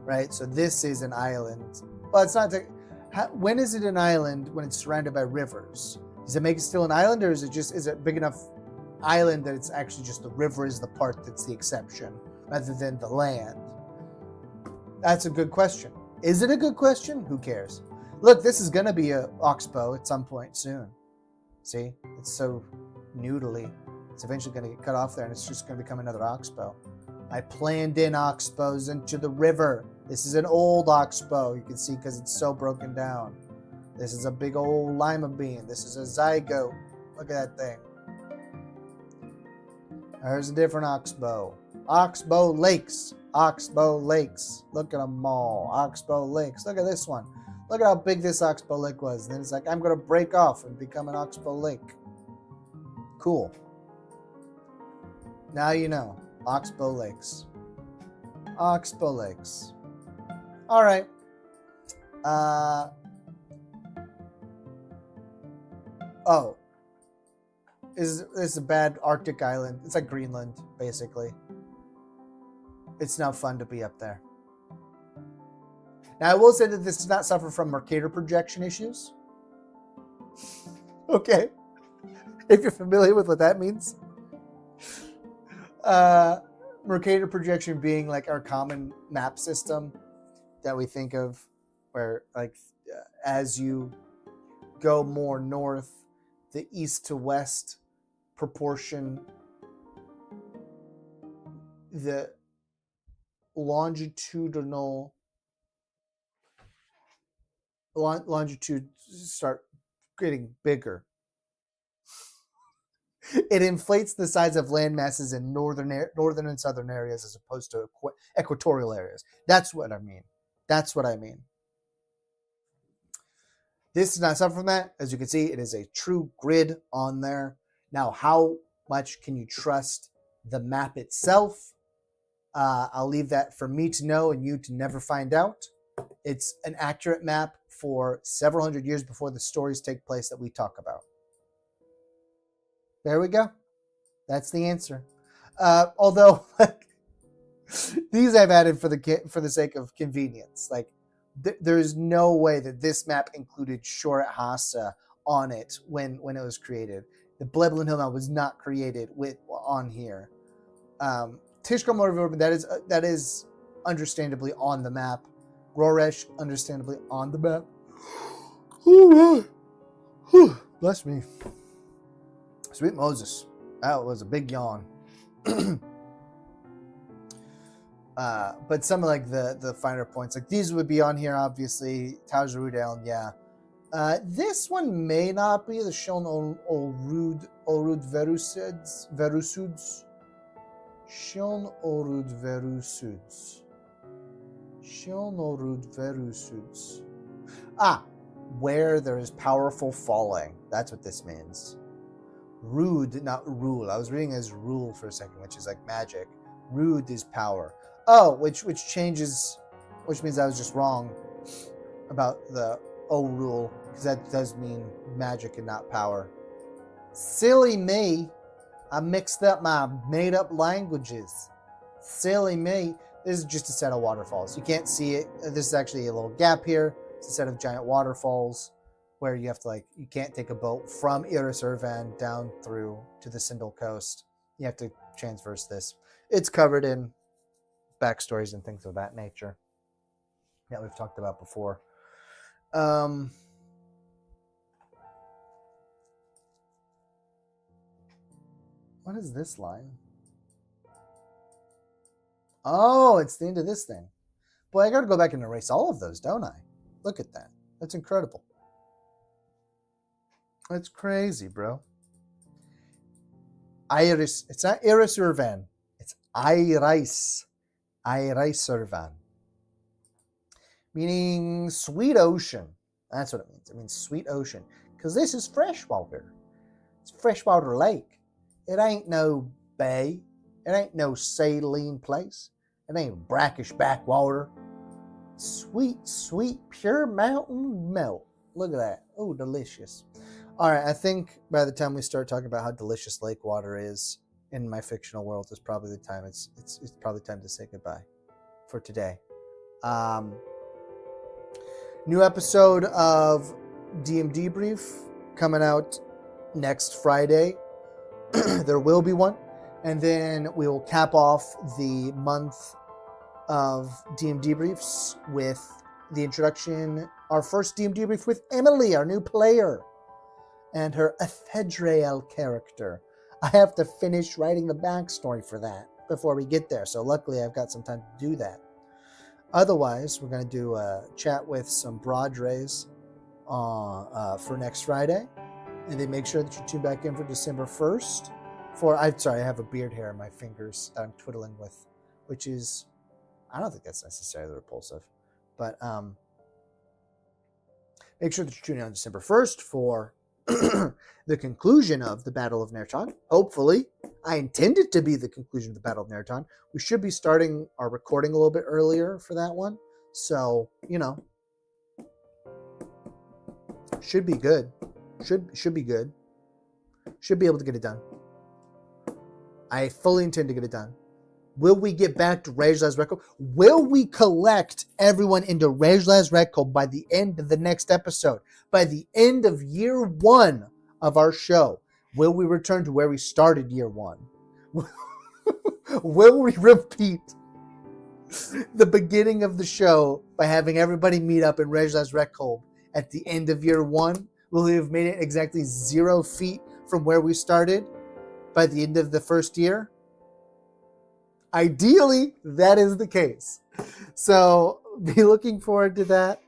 right? So this is an island. Well, it's not. When is it an island when it's surrounded by rivers? Does it make it still an island, or is it big enough island that it's actually just the river is the part that's the exception rather than the land? That's a good question. Is it a good question? Who cares? Look, this is going to be a oxbow at some point soon. See? It's so noodly. It's eventually going to get cut off there, and it's just going to become another oxbow. I planned in oxbows into the river. This is an old oxbow, you can see, because it's so broken down. This is a big old lima bean. This is a zygote. Look at that thing. There's a different oxbow. Oxbow lakes. Oxbow lakes. Look at them all. Oxbow lakes. Look at this one. Look at how big this oxbow lake was. And then it's like, I'm going to break off and become an oxbow lake. Cool. Now you know. Oxbow lakes. Oxbow lakes. All right. Oh. This is a bad Arctic island. It's like Greenland, basically. It's not fun to be up there. Now, I will say that this does not suffer from Mercator projection issues. Okay. If you're familiar with what that means. Mercator projection being like our common map system that we think of, where like as you go more north, the east to west proportion, the longitude start getting bigger. It inflates the size of land masses in northern and southern areas as opposed to equatorial areas. That's what I mean. This does not suffer from that. As you can see, it is a true grid on there. Now, how much can you trust the map itself? I'll leave that for me to know and you to never find out. It's an accurate map for several hundred years before the stories take place that we talk about. There we go. That's the answer. Although these I've added for the sake of convenience. Like there is no way that this map included Shore at Hassa on it when it was created. The Gobblin Hill map was not created on here. Tishkar Motor, that is understandably on the map. Roresh, understandably on the map. Whew, bless me. Sweet Moses. That was a big yawn. But some of like the finer points, like these would be on here, obviously. Taj Rudel, yeah. This one may not be the Shon Olrud Verusuds. Shon Olrud Verusuds. Shon Olrud Verusuds. Where there is powerful falling. That's what this means. Rude, not rule. I was reading as rule for a second, which is like magic. Rude is power. Oh, which changes, which means I was just wrong about the O rule, because that does mean magic and not power. Silly me. I mixed up my made-up languages. Silly me. This is just a set of waterfalls. You can't see it. This is actually a little gap here. It's a set of giant waterfalls where you have to, like, you can't take a boat from Iris Irvan down through to the Sindel coast. You have to transverse this. It's covered in backstories and things of that nature that we've talked about before. What is this line? Oh, it's the end of this thing. Boy, I got to go back and erase all of those, don't I? Look at that. That's incredible. That's crazy, bro. Iris. It's not Iris Irvan. It's Iris. Iris Irvan. Meaning sweet ocean. That's what it means. It means sweet ocean. Because this is freshwater. It's a freshwater lake. It ain't no bay. It ain't no saline place. It ain't brackish backwater. Sweet, sweet, pure mountain milk. Look at that. Oh, delicious. All right, I think by the time we start talking about how delicious lake water is in my fictional world is probably the time. It's probably time to say goodbye for today. New episode of DM Debrief coming out next Friday. There will be one. And then we will cap off the month of DM Debriefs with the introduction, our first DM Debrief with Emily, our new player, and her Ephedrael character. I have to finish writing the backstory for that before we get there. So luckily I've got some time to do that. Otherwise, we're going to do a chat with some Broadrays for next Friday. And then make sure that you tune back in for December 1st. I have a beard hair in my fingers that I'm twiddling with, which is, I don't think that's necessarily repulsive. But make sure that you tune in on December 1st for the conclusion of the Battle of Nerton. Hopefully, I intend it to be the conclusion of the Battle of Nerton. We should be starting our recording a little bit earlier for that one. So, should be good. Should be good. Should be able to get it done. I fully intend to get it done. Will we get back to Rejla's Record? Will we collect everyone into Rejla's Record by the end of the next episode? By the end of year 1 of our show? Will we return to where we started year 1? Will we repeat the beginning of the show by having everybody meet up in Rejla's Record at the end of year 1? Will we have made it exactly 0 feet from where we started by the end of the first year? Ideally, that is the case. So be looking forward to that.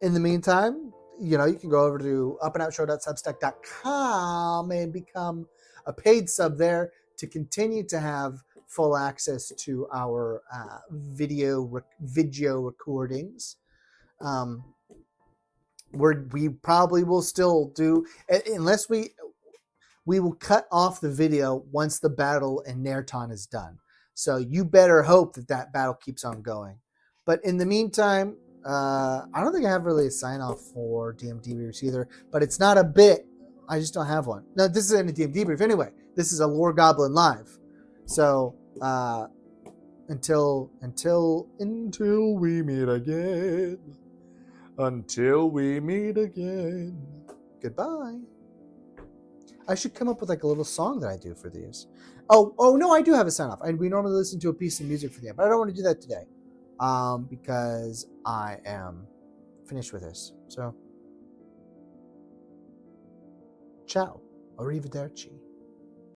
In the meantime, you can go over to upandoutshow.substack.com and become a paid sub there to continue to have full access to our video recordings. We probably will still do, unless we will cut off the video once the battle in Nerton is done. So you better hope that battle keeps on going. But in the meantime, I don't think I have really a sign off for DM Debriefs either, but it's not a bit. I just don't have one. No, this isn't a DM Debrief anyway. This is a Lore Gobblin live. So until we meet again. Until we meet again. Goodbye. I should come up with like a little song that I do for these. Oh no, I do have a sign off. We normally listen to a piece of music for the end, but I don't want to do that today, because I am finished with this. So, ciao, arrivederci.